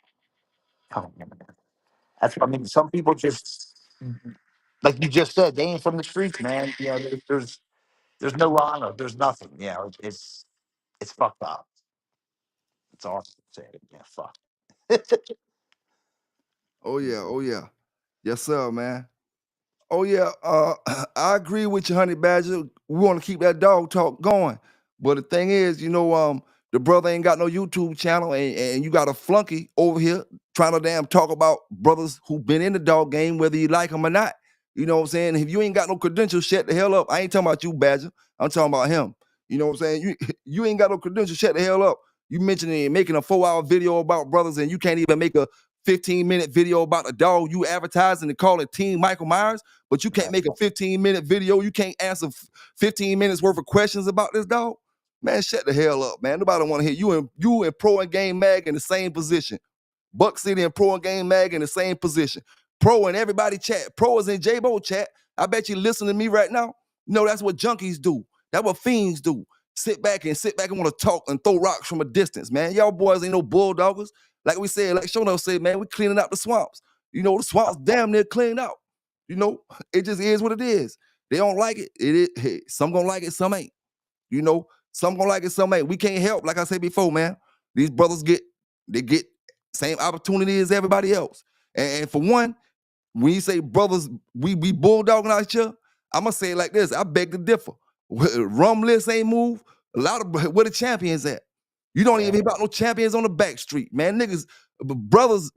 come on, man. That's what I mean. Some people just, like you just said, they ain't from the streets, man. There's no honor. There's nothing. It's fucked up. It's all I'm saying. Yeah, fuck. oh yeah, oh yeah, yes sir, man. Oh yeah, I agree with you, Honey Badger. We want to keep that dog talk going, but the thing is, the brother ain't got no YouTube channel, and you got a flunky over here trying to damn talk about brothers who been in the dog game, whether you like them or not. You know what I'm saying? If you ain't got no credentials, shut the hell up. I ain't talking about you, Badger. I'm talking about him. You know what I'm saying? You you ain't got no credentials, shut the hell up. You mentioning making a 4-hour video about brothers, and you can't even make a 15-minute video about a dog you advertising and call it Team Michael Myers, but you can't make a 15-minute video. You can't answer 15 minutes worth of questions about this dog. Man, shut the hell up, man. Nobody want to hear you and Pro and Game Mag in the same position. Buck City and Pro and Game Mag in the same position. Pro and everybody chat. Pro is in J-Bo chat. I bet you listen to me right now. No, that's what junkies do. That's what fiends do. Sit back and want to talk and throw rocks from a distance, man. Y'all boys ain't no bulldoggers. Like we said, like Shono said, man, we cleaning out the swamps. The swamps damn near cleaned out. It just is what it is. They don't like it. Hey, some gonna like it, some ain't. Some gonna like it, some ain't. We can't help. Like I said before, man. These brothers get same opportunity as everybody else. And for one, when you say brothers, we bulldogging out here, I'm gonna say it like this. I beg to differ. Rum list ain't moved. A lot of where the champions at. You don't even hear about no champions on the back street, man. Niggas, brothers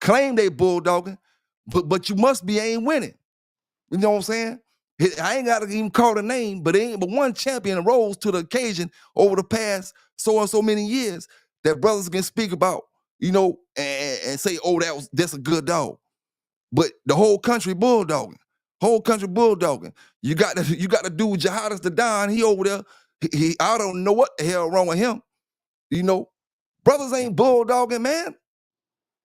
claim they bulldogging, but you must be ain't winning. You know what I'm saying? I ain't gotta even call the name, but ain't but one champion rose to the occasion over the past so and so many years that brothers can speak about, and say, oh, that's a good dog. But the whole country bulldogging. Whole country bulldogging. You got the dude Jihadis the Don, he over there. I don't know what the hell wrong with him. Brothers ain't bulldogging, man.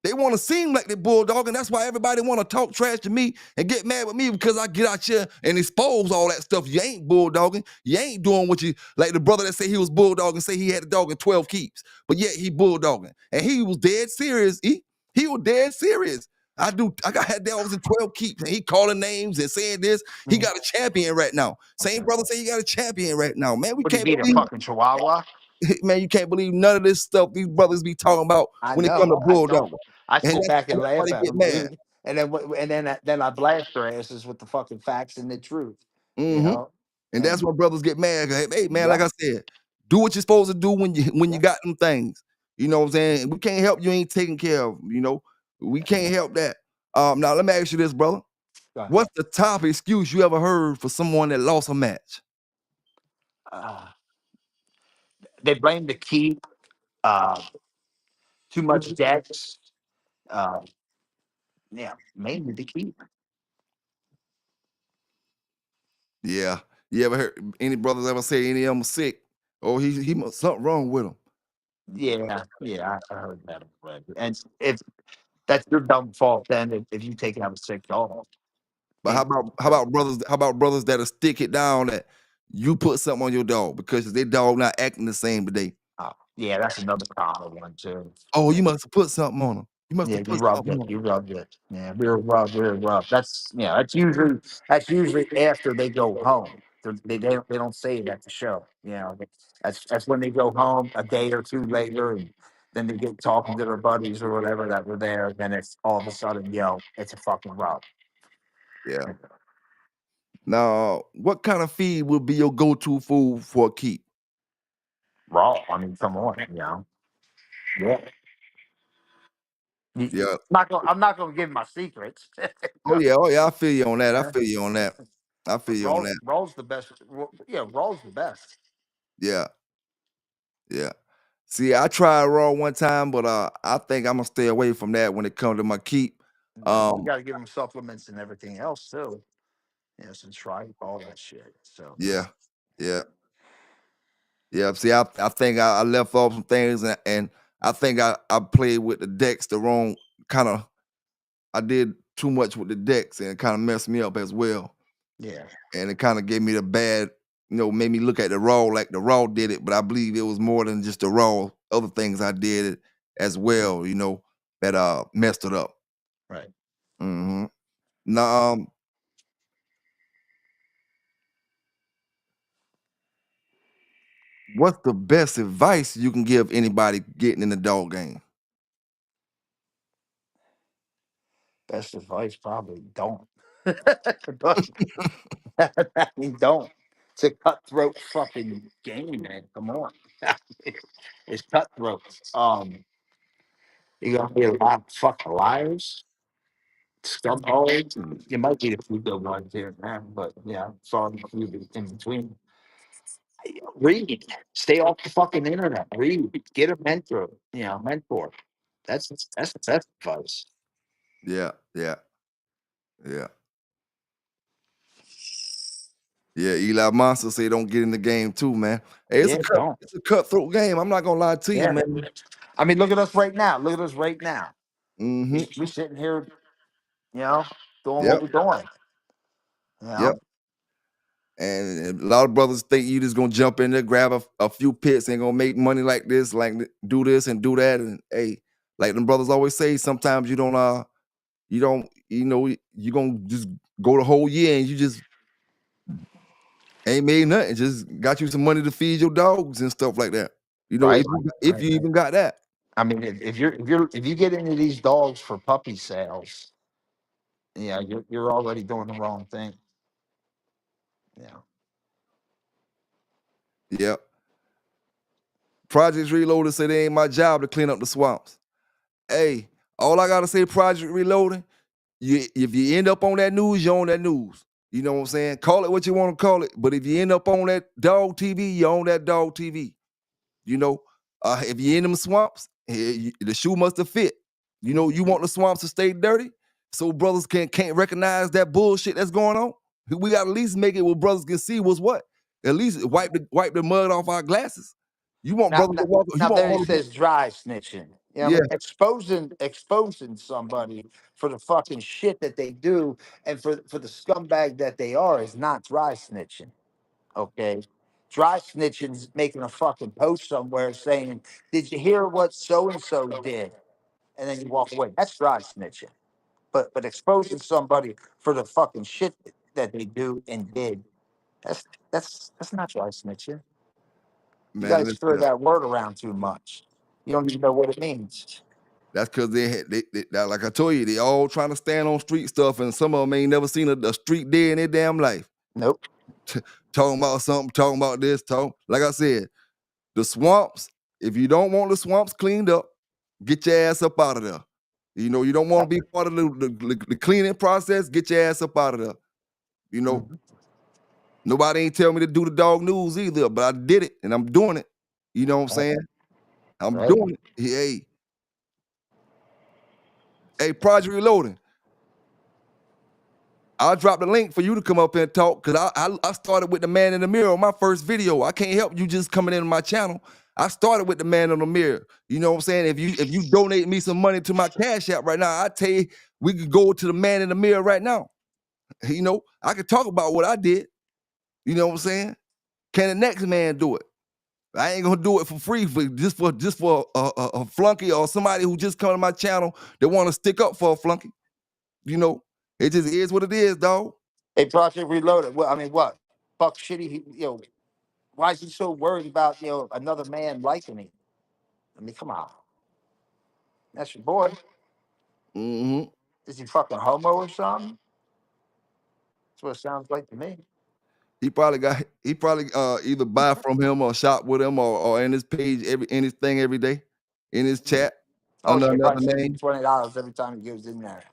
They want to seem like they bulldog, and that's why everybody want to talk trash to me and get mad with me because I get out here and expose all that stuff. You ain't bulldogging. You ain't doing what you like. The brother that said he was bulldogging say he had a dog in 12 keeps, but yet he bulldogging, and he was dead serious. He was dead serious. I got had dogs in 12 keeps, and he calling names and saying this. He got a champion right now. Same brother say he got a champion right now. Man, we What do you can't mean, a believe. fucking chihuahua? Man, you can't believe none of this stuff these brothers be talking about I when it come to know. I don't. bulldog. I And sit back and that's why laugh they at get them, mad. dude. And then I blast their asses with the fucking facts and the truth. You Hmm. know. And that's And why brothers get mad. Hey, man, like yeah, I said, do what you're supposed to do when you yeah. got them things. You know what I'm saying? We can't help you ain't taken care of. We can't help that. Now let me ask you this, brother. Go ahead. What's the top excuse you ever heard for someone that lost a match? Uh, they blame the keep. Uh, too much debts. Uh, yeah, mainly the keep. Yeah. You ever heard any brothers ever say any of them sick? Oh, he must something wrong with him. Yeah, yeah, I heard that already. And if that's your dumb fault, then if you take out a sick dog, But and how about brothers that'll stick it down that you put something on your dog because their dog not acting the same today? yeah, that's another common one too. Oh, Yeah. you must have put something on him. You must Yeah, have you put rubbed something it. on him. You rubbed it. Yeah, real rub, real rub. That's usually after they go home. They don't say it at the show. That's when they go home a day or two later, and then they get talking to their buddies or whatever that were there. Then it's all of a sudden, it's a fucking rub. Yeah. Now, what kind of feed would be your go-to food for a keep? Raw. I mean, come on, yeah. Yeah. I'm not gonna give my secrets. Oh yeah, I feel you on that. I Yeah. feel you on that. I feel But you on that. roll's the best. Yeah, roll's the best. Yeah, yeah. See, I tried raw one time, but I think I'm gonna stay away from that when it comes to my keep. No, you Um, got to give them supplements and everything else too. Yes, and try all that shit. So yeah, yeah, yeah. See, I think I left off some things, and I think I played with the decks the wrong kind of. I did too much with the decks, and it kind of messed me up as well. yeah, And it kind of gave me the bad, made me look at the raw like the raw did it, but I believe it was more than just the raw. Other things I did as well, that messed it up. right. Hmm. Now, what's the best advice you can give anybody getting in the dog game? Best advice probably don't. But, I mean, don't. It's a cutthroat fucking game, man. Come on. It's cutthroat. You gonna be a lot of fucking liars, scumbags, and you might get a few good ones here and there, but yeah, it's all in between. Read. Stay off the fucking internet. Read. Get a mentor. Mentor. That's the best advice. Yeah, yeah, yeah, yeah. Eli Monster say don't get in the game too, man. Hey, Yeah, don't. it's a cutthroat game. I'm not gonna lie to you, Yeah. man. I mean, look at us right now. Look at us right now. Hmm. We sitting here, you know, doing what Yep, we're doing. You yep. know, And a lot of brothers think you just gonna jump in there, grab a few pits, and gonna make money like this, like do this and do that. And hey, like them brothers always say, sometimes you gonna just go the whole year and you just ain't made nothing. Just got you some money to feed your dogs and stuff like that. right? If Right. you even got that. I mean, if you get into these dogs for puppy sales, yeah, you're already doing the wrong thing. Yeah. Yep. Projects Reloaded said it ain't my job to clean up the swamps. Hey, all I gotta say, Project Reloading, if you end up on that news, you're on that news. You know what I'm saying? Call it what you want to call it. But if you end up on that dog TV, you're on that dog TV. You know, if you're in them swamps, the shoe must have fit. You want the swamps to stay dirty, so brothers can't recognize that bullshit that's going on. We got to at least make it where brothers can see what's what. At least wipe the mud off our glasses. You want Now, brothers to now, walk. You now want there it brothers. says dry snitching. You know what I Yeah, mean? Exposing somebody for the fucking shit that they do and for the scumbag that they are is not dry snitching. Okay. Dry snitching is making a fucking post somewhere saying, "Did you hear what so and so did?" And then you walk away. That's dry snitching. But exposing somebody for the fucking shit that they do and did, that's that's not dry snitching. You man. guys throw Listen, that word around too much. You don't even know what it means. that's because like I told you, they all trying to stand on street stuff, and some of them ain't never seen a street day in their damn life. Nope. Talking about something, talking about this, like I said, the swamps. If you don't want the swamps cleaned up, get your ass up out of there. You don't want to be part of the cleaning process. Get your ass up out of there. You know, Mhm. nobody ain't tell me to do the dog news either, but I did it and I'm doing it. You know what I'm Right. saying? I'm Right. doing it. Hey, Project Reloading. I'll drop the link for you to come up and talk because I started with the man in the mirror on my first video. I can't help you just coming into my channel. I started with the man in the mirror. You know what I'm saying? If you donate me some money to my cash app right now, I tell you we could go to the man in the mirror right now. I could talk about what I did. You know what I'm saying? Can the next man do it? I ain't gonna do it for free for a flunky or somebody who just come to my channel that want to stick up for a flunky. You know, it just is what it is, dog. Hey, Project Reloaded. Well, I mean, what? Fuck shitty. Why is he so worried about another man liking him? I mean, come on. That's your boy. Hmm. Is he fucking homo or something? That's what it sounds like to me. He probably either buy from him or shop with him or in his page in his thing every day, in his chat Oh under yeah, he another probably sends me name. $20 every time he goes in there.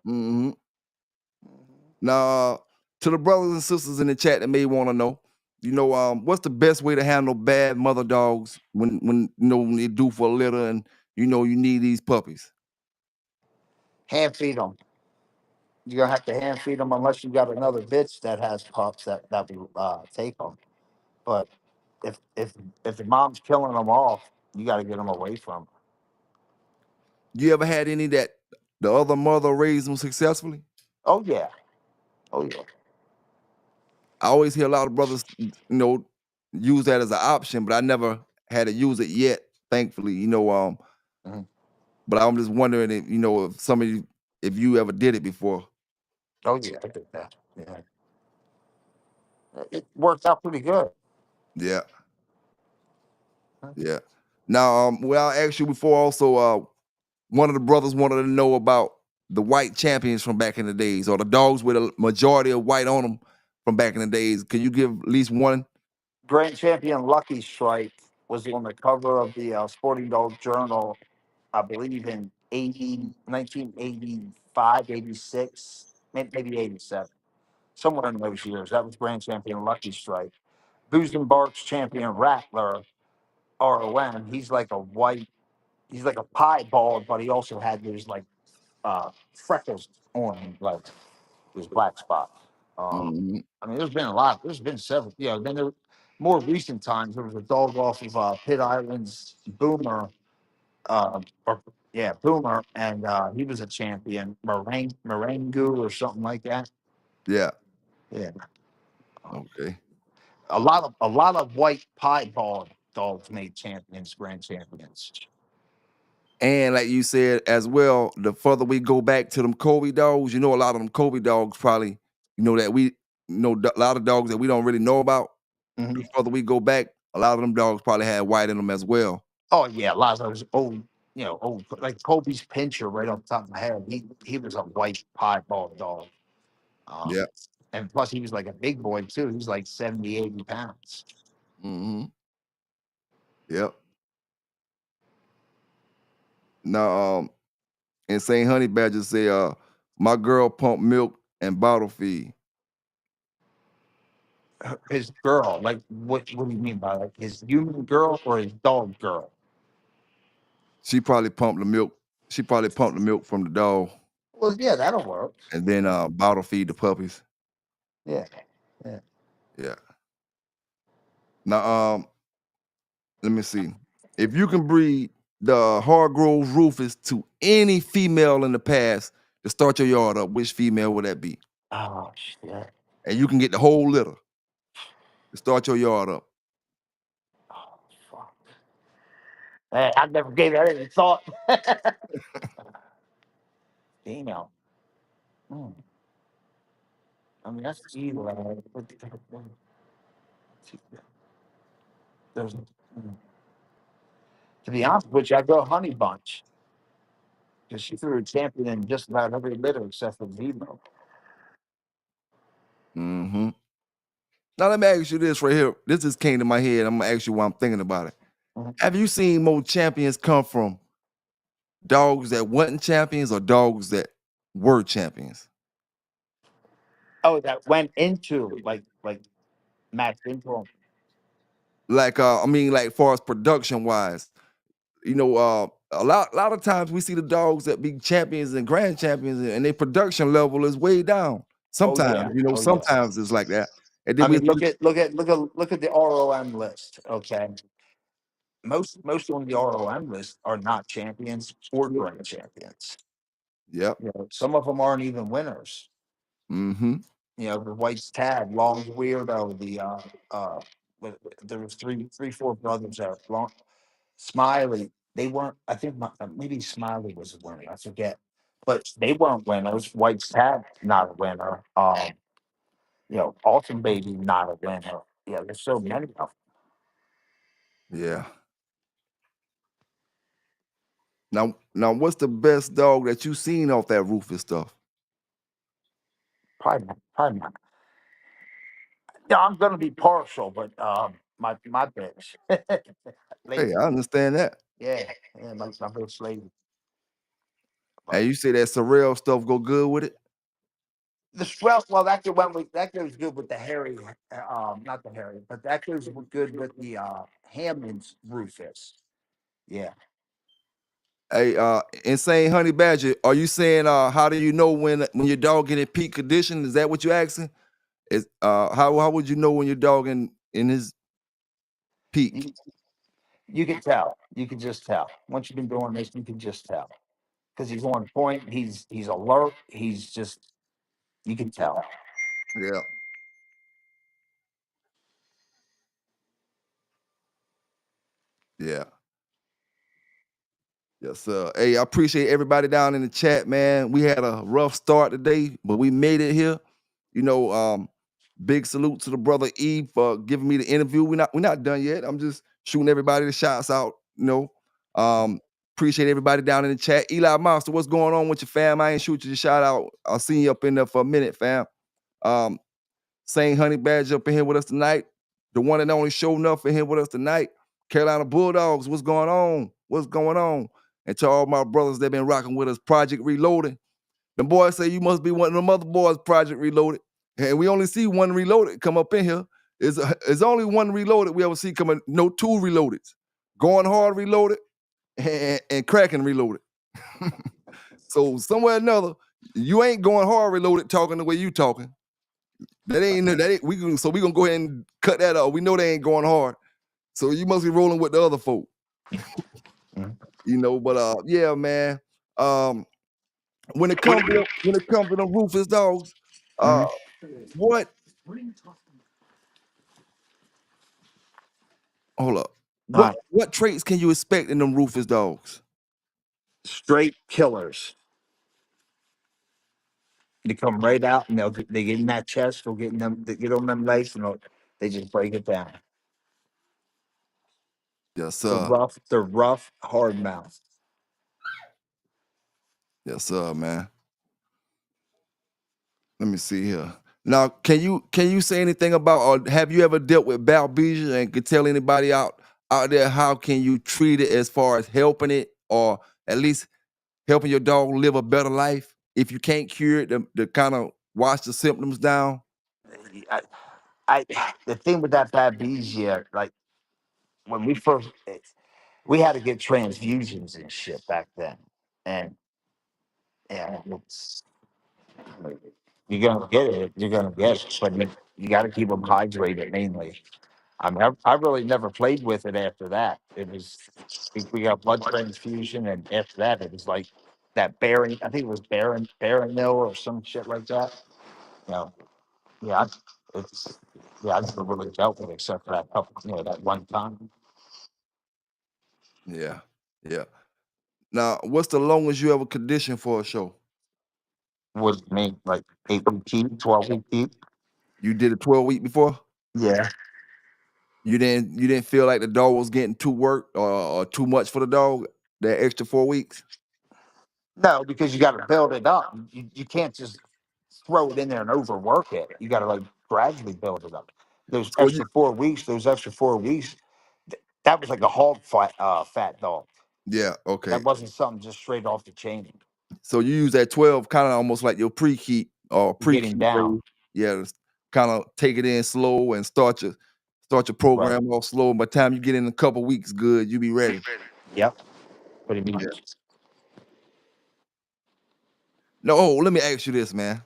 Hmm. Now, to the brothers and sisters in the chat that may want to know, what's the best way to handle bad mother dogs when when they do for a litter and you need these puppies? Hand feed them. You're gonna have to hand feed them unless you got another bitch that has pups that will take them. But if the mom's killing them off, you got to get them away from 'em. You ever had any that the other mother raised them successfully? Oh yeah, oh yeah. I always hear a lot of brothers, use that as an option, but I never had to use it yet, thankfully. Mhm. But I'm just wondering if if somebody if you ever did it before. Oh yeah, I did that. Yeah, it worked out pretty good. Yeah, yeah. Now, well, I asked you before also, one of the brothers wanted to know about the white champions from back in the days, or the dogs with a majority of white on them from back in the days. Can you give at least one? Grand champion Lucky Strike was on the cover of the Sporting Dog Journal, I believe in 1985, 86, maybe 87, somewhere in those years. That was Grand Champion Lucky Strike. Barks champion Rattler, ROM. He's like a piebald, but he also had those like freckles on him, like his black spot. Mhm. I mean, there's been a lot. There's been several. Then there, more recent times, there was a dog off of Pitt Island's Boomer, or yeah, Boomer, and he was a champion, Marangu or something like that. Yeah. Yeah, Okay. a lot of white piebald dogs made champions, grand champions. And like you said as well, the further we go back to them Kobe dogs, a lot of them Kobe dogs probably, that we a lot of dogs that we don't really know about. Mhm. The further we go back, a lot of them dogs probably had white in them as well. Oh yeah, a lot of those old, old like Kobe's pincher right off the top of my head. He was a white piebald dog. Um, Yeah. and plus he was like a big boy too. He was like 70, 80 pounds. Hmm. Yep. Now, Insane Honey Badger say, my girl pump milk and bottle feed. His girl, like what do you mean by like his human girl or his dog girl? She probably pumped the milk. She probably pumped the milk from the dog Well, yeah, that'll work. and then bottle feed the puppies. Yeah, yeah. Yeah. Now, let me see. If you can breed the Hargrove Rufus to any female in the past to start your yard up, which female would that be? Oh shit. And you can get the whole litter to start your yard up. Oh fuck. Hey, I never gave that any thought. Female. Hmm. I mean, that's evil. There's, to be honest with you, I go honey bunch because she threw a champion in just about every litter except for Zemo. Hmm. Now let me ask you this right here. This just came to my head. I'm gonna ask you why I'm thinking about it. Mhm. Have you seen more champions come from dogs that wasn't champions or dogs that were champions? Oh, that went into like matched into him. Like I mean, like far as production wise, a lot of times we see the dogs that be champions and grand champions and their production level is way down. Oh yeah, Sometimes, oh yeah. sometimes it's like that. And then I we mean, look at the ROM list. Okay, most on the ROM list are not champions or grand champions. yep. Some of them aren't even winners. Mm-hmm. The White's Tag, Long Weirdo, uh, there was four brothers there. Long Smiley, they weren't. I think maybe Smiley was a winner. I forget, but they weren't winners. White's Tag, not a winner. Awesome Baby, not a winner. Yeah, there's so many of them. Yeah. Now what's the best dog that you seen off that Rufus stuff? Probably not. Yeah, I'm gonna be partial, but my bitch, Hey, lady, I understand that. yeah, yeah, my bitch lady. But And you say that Sorrel stuff go good with it? the swell, well, that goes good with the hairy, not the hairy, but that goes good with the Hammond's Rufus. Yeah, Hey, insane honey badger. Are you saying how do you know when your dog get in peak condition? Is that what you asking? Is how would you know when your dog in his peak? you, you can tell. You can just tell. Once you've been doing this, you can just tell because he's on point. He's alert. He's just you can tell. Yeah, yeah. Yes, sir. Hey, I appreciate everybody down in the chat, man. We had a rough start today, but we made it here. You know, big salute to the brother E for giving me the interview. We're not done yet. I'm just shooting everybody the shots out. Um, appreciate everybody down in the chat. Eli Monster, what's going on with your fam? I ain't shoot you the shout out. I'll see you up in there for a minute, fam. Um, Same Honey Badger up in here with us tonight. The one and only show enough in here with us tonight. Carolina Bulldogs, what's going on? What's going on? And to all my brothers that been rocking with us, Project Reloaded. The boys say you must be one of them other boys, Project Reloaded. And we only see one Reloaded come up in here. It's only one Reloaded we ever see coming. No two Reloaded. Going Hard Reloaded and Cracking Reloaded. So somewhere or another, you ain't Going Hard Reloaded talking the way you talking. We gonna go ahead and cut that out. We know they ain't going hard. So you must be rolling with the other folk. Mhm. But yeah, man. Um, when it comes to them Rufus dogs, uh, Mhm. what hold up. What Not what traits can you expect in them Rufus dogs? straight killers. They come right out and they get in that chest. They'll get in them. They get on them legs and they just break it down. Yes, The sir. rough, the rough, hard mouth. Yes, sir, man. Let me see here. Now, can you say anything about or have you ever dealt with Balbesia and could tell anybody out there how can you treat it as far as helping it or at least helping your dog live a better life? If you can't cure it, to kind of wash the symptoms down. I, I the thing with that babesia, like when we had to get transfusions and shit back then, and yeah, you're gonna get it. You're gonna get it, but you got to keep them hydrated mainly. I mean, I really never played with it after that. It was we got blood transfusion, and after that, it was like that Baron. I think it was Baronil or some shit like that. You know, yeah, it's yeah. I never really dealt with it except for that couple, that one time. Yeah, yeah. Now, what's the longest you ever conditioned for a show? Was me like 8 week keep, 12 week keep. You did a 12 week before. Yeah. You didn't feel like the dog was getting too worked or too much for the dog that extra 4 weeks. No, because you got to build it up. You can't just throw it in there and overwork it. You got to like gradually build it up. Those So extra 4 weeks, that was like a hog fat dog. yeah, okay. That wasn't something just straight off the chain. So you use that 12 kind of almost like your pre-keep or Getting pre-keep down. phase. Yeah, kind of take it in slow and start your Right. program off slow. By the time you get in a couple weeks good, you be ready. Yep. Pretty Yeah. much. No, let me ask you this, man.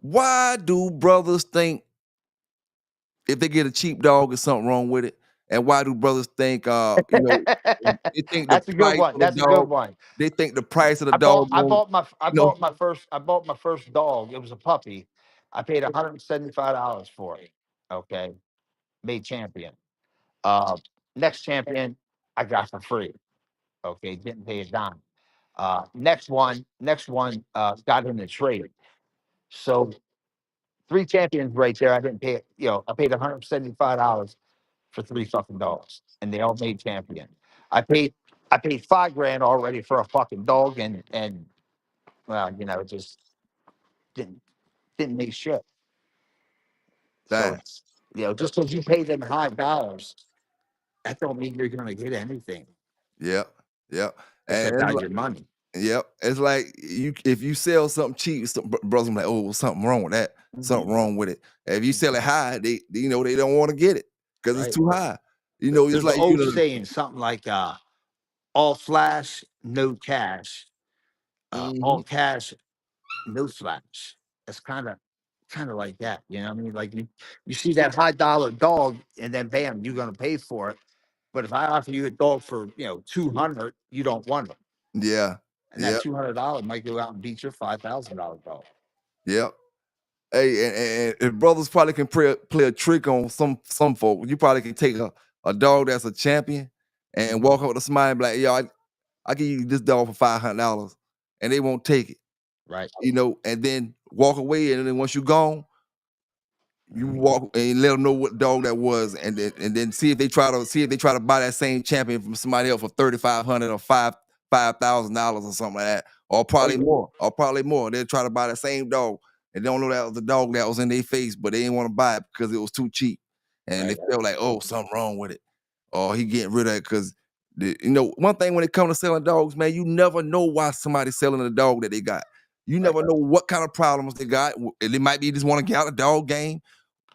Why do brothers think if they get a cheap dog, is something wrong with it? And why do brothers think they think the That's a good price one. of the That's a good dog, one. they think the price of the I bought dog I won't, bought my I you know, bought my first I bought my first dog. It was a puppy. I paid $175 for it. Okay. Made champion. Uh Next champion I got for free. Okay, didn't pay a dime. Next one got in the trade. So three champions right there. I didn't pay I paid $175 for three fucking dogs. And they all made champion. I paid I paid 5 grand already for a fucking dog and well, it just didn't. didn't make shit. So Dang. it's, just because you pay them high dollars, that don't mean you're gonna get anything. Yep. Yep. It's And it's about like, your money. yep. It's like you if you sell something cheap, some brothers be like, oh, well, something wrong with that. Mhm. Something wrong with it. And if you sell it high, they don't want to get it because it's Right. too high. It's There's an like old saying, something like all flash, no cash. Mhm. All cash, no flash. It's kind of like that. You know what I mean? Like you see that high dollar dog and then bam, you're gonna pay for it. But if I offer you a dog for 200, you don't want it. Yeah. And that Yep. $200 might go out and beat your $5,000 dog. Yep. Hey, and brothers probably can play a trick on some folk. You probably can take a dog that's a champion and Mhm. walk up to somebody and be like, yo, I give you this dog for $500, and they won't take it. Right. And then walk away, and then once you're gone, you Mhm. walk and let them know what dog that was, and then see if they try to buy that same champion from somebody else for 3,500 or $5,000 or something like that, or Oh probably yeah. more, or probably more. They'll try to buy the same dog, and they don't know that was the dog that was in their face, but they didn't want to buy it because it was too cheap, and they Right. felt like, oh, something wrong with it, or he getting rid of it because. One thing when it comes to selling dogs, man, you never know why somebody's selling a dog that they got. You Right. never know what kind of problems they got. They might be just want to get out a dog game,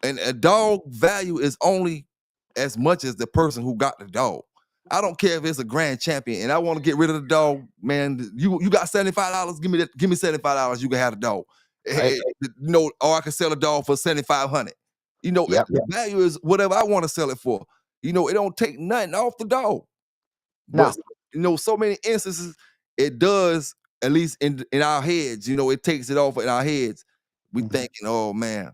and a dog value is only as much as the person who got the dog. I don't care if it's a grand champion and I want to get rid of the dog, man. You got $75. Give me $75. You can have the dog. Right. Or I can sell a dog for 7,500. Yep. The value is whatever I want to sell it for. It don't take nothing off the dog. No. But so many instances it does, at least in our heads, it takes it off in our heads. We Mhm. thinking, oh man,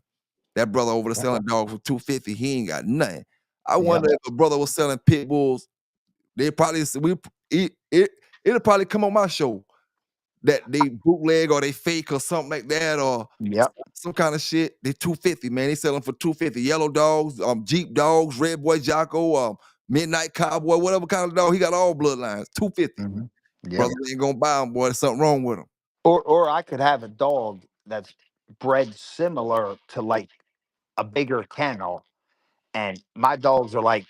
that brother over there Yep. selling dogs for 250, he ain't got nothing. I Yep. wonder if a brother was selling pit bulls, they probably it'll probably come on my show that they bootleg or they fake or something like that or Yep. some kind of shit. They 250, man. They selling for 250. Yellow dogs, Jeep dogs, red boy Jocko, midnight cowboy, whatever kind of dog. He got all bloodlines. 250. Mhm. Yep. Brother ain't gonna buy them, boy. There's something wrong with them. Or I could have a dog that's bred similar to like a bigger kennel, and my dogs are like,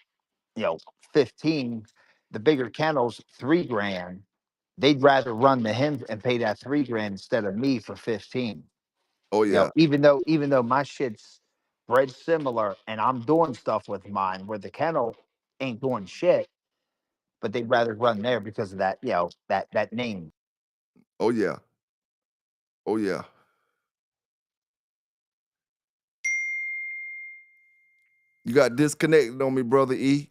you know, 15. The bigger kennels, 3 grand. They'd rather run to him and pay that 3 grand instead of me for 15. Oh yeah. Even though my shit's bred similar and I'm doing stuff with mine where the kennel ain't doing shit, but they'd rather run there because of that, that name. Oh yeah. Oh yeah. You got disconnected on me, brother E.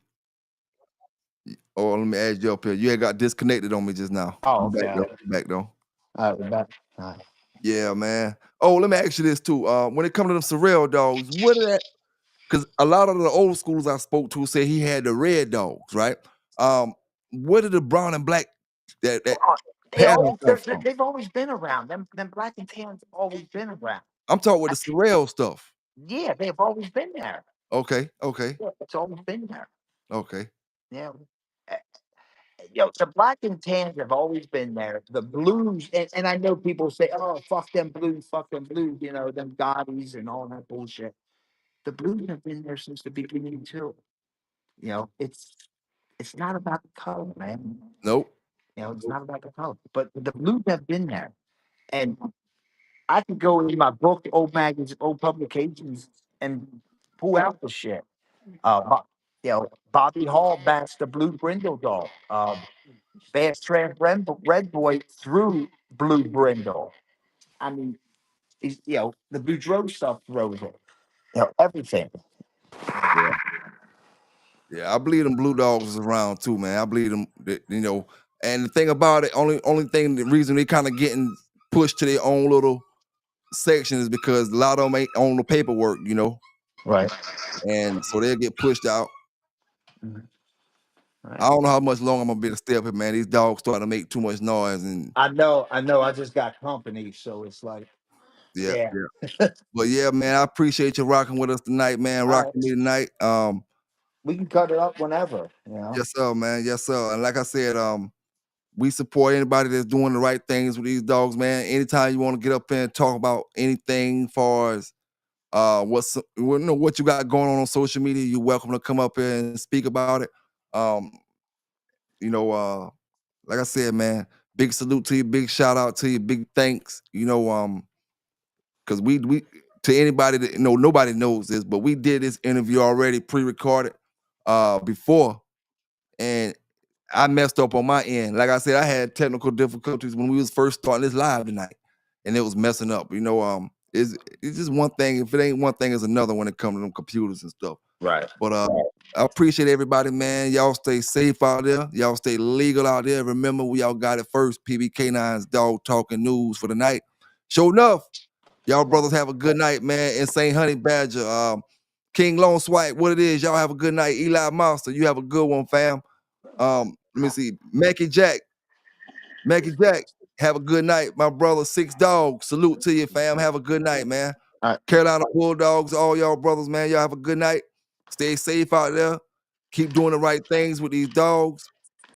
Oh, let me add you up here. You had got disconnected on me just now. Oh, You back okay. though. You back though. All right, we're back. All right. Yeah, man. Oh, let me ask you this too. When it comes to them Sorrel dogs, what are that? Because a lot of the old schools I spoke to said he had the red dogs, right? Where did the brown and black that Oh, pattern come from? they've always been around. Them black and tans have always been around. I'm talking with I- the Sorrel stuff. Yeah, they've always been there. Okay, okay, Yeah, it's always been there. okay. Yeah. Uh, the black and tans have always been there. The blues, and I know people say, "Oh, fuck them blues," them Gotties and all that bullshit. The blues have been there since the beginning too. It's not about the color, man. Nope. It's not about the color, but the blues have been there, and I could go in my book, old magazines, old publications, and pull out the shit. Bobby Hall bats the blue brindle dog. Bass Trap Red Boy threw blue brindle. I mean, the Boudreaux stuff throws it. Everything. Yeah, yeah. I believe them blue dogs is around too, man. I believe them. And the thing about it, only thing, the reason they kind of getting pushed to their own little section is because a lot of them ain't on the paperwork. Right. And so they'll get pushed out. Mhm. I Right. don't know how much longer I'm gonna be able to stay up here, man. These dogs starting to make too much noise, and I know. I just got company, so it's like, yeah, yeah. yeah. But yeah, man, I appreciate you rocking with us tonight, man. All Rocking right. me tonight. We can cut it up whenever. Yes, sir, man. Yes, sir. And like I said, we support anybody that's doing the right things with these dogs, man. Anytime you want to get up there and talk about anything far as what you got going on social media, you're welcome to come up here and speak about it. Um, you know, like I said, man, big salute to you, big shout out to you, big thanks. Because we to anybody that nobody knows this, but we did this interview already pre-recorded before, and I messed up on my end. Like I said, I had technical difficulties when we was first starting this live tonight, and it was messing up. It's just one thing. If it ain't one thing, it's another when it comes to them computers and stuff. Right. But I appreciate everybody, man. Y'all stay safe out there. Y'all stay legal out there. Remember, we all got it first. PBK9's Dog Talking News for the night. Sure enough, y'all brothers have a good night, man. Insane Honey Badger, King Lone Swipe, what it is, y'all have a good night. Eli Monster, you have a good one, fam. Let me see. Mackie Jack, have a good night. My brother, Six Dogs, salute to you, fam. Have a good night, man. All right. Carolina Bulldogs, all y'all brothers, man. Y'all have a good night. Stay safe out there. Keep doing the right things with these dogs.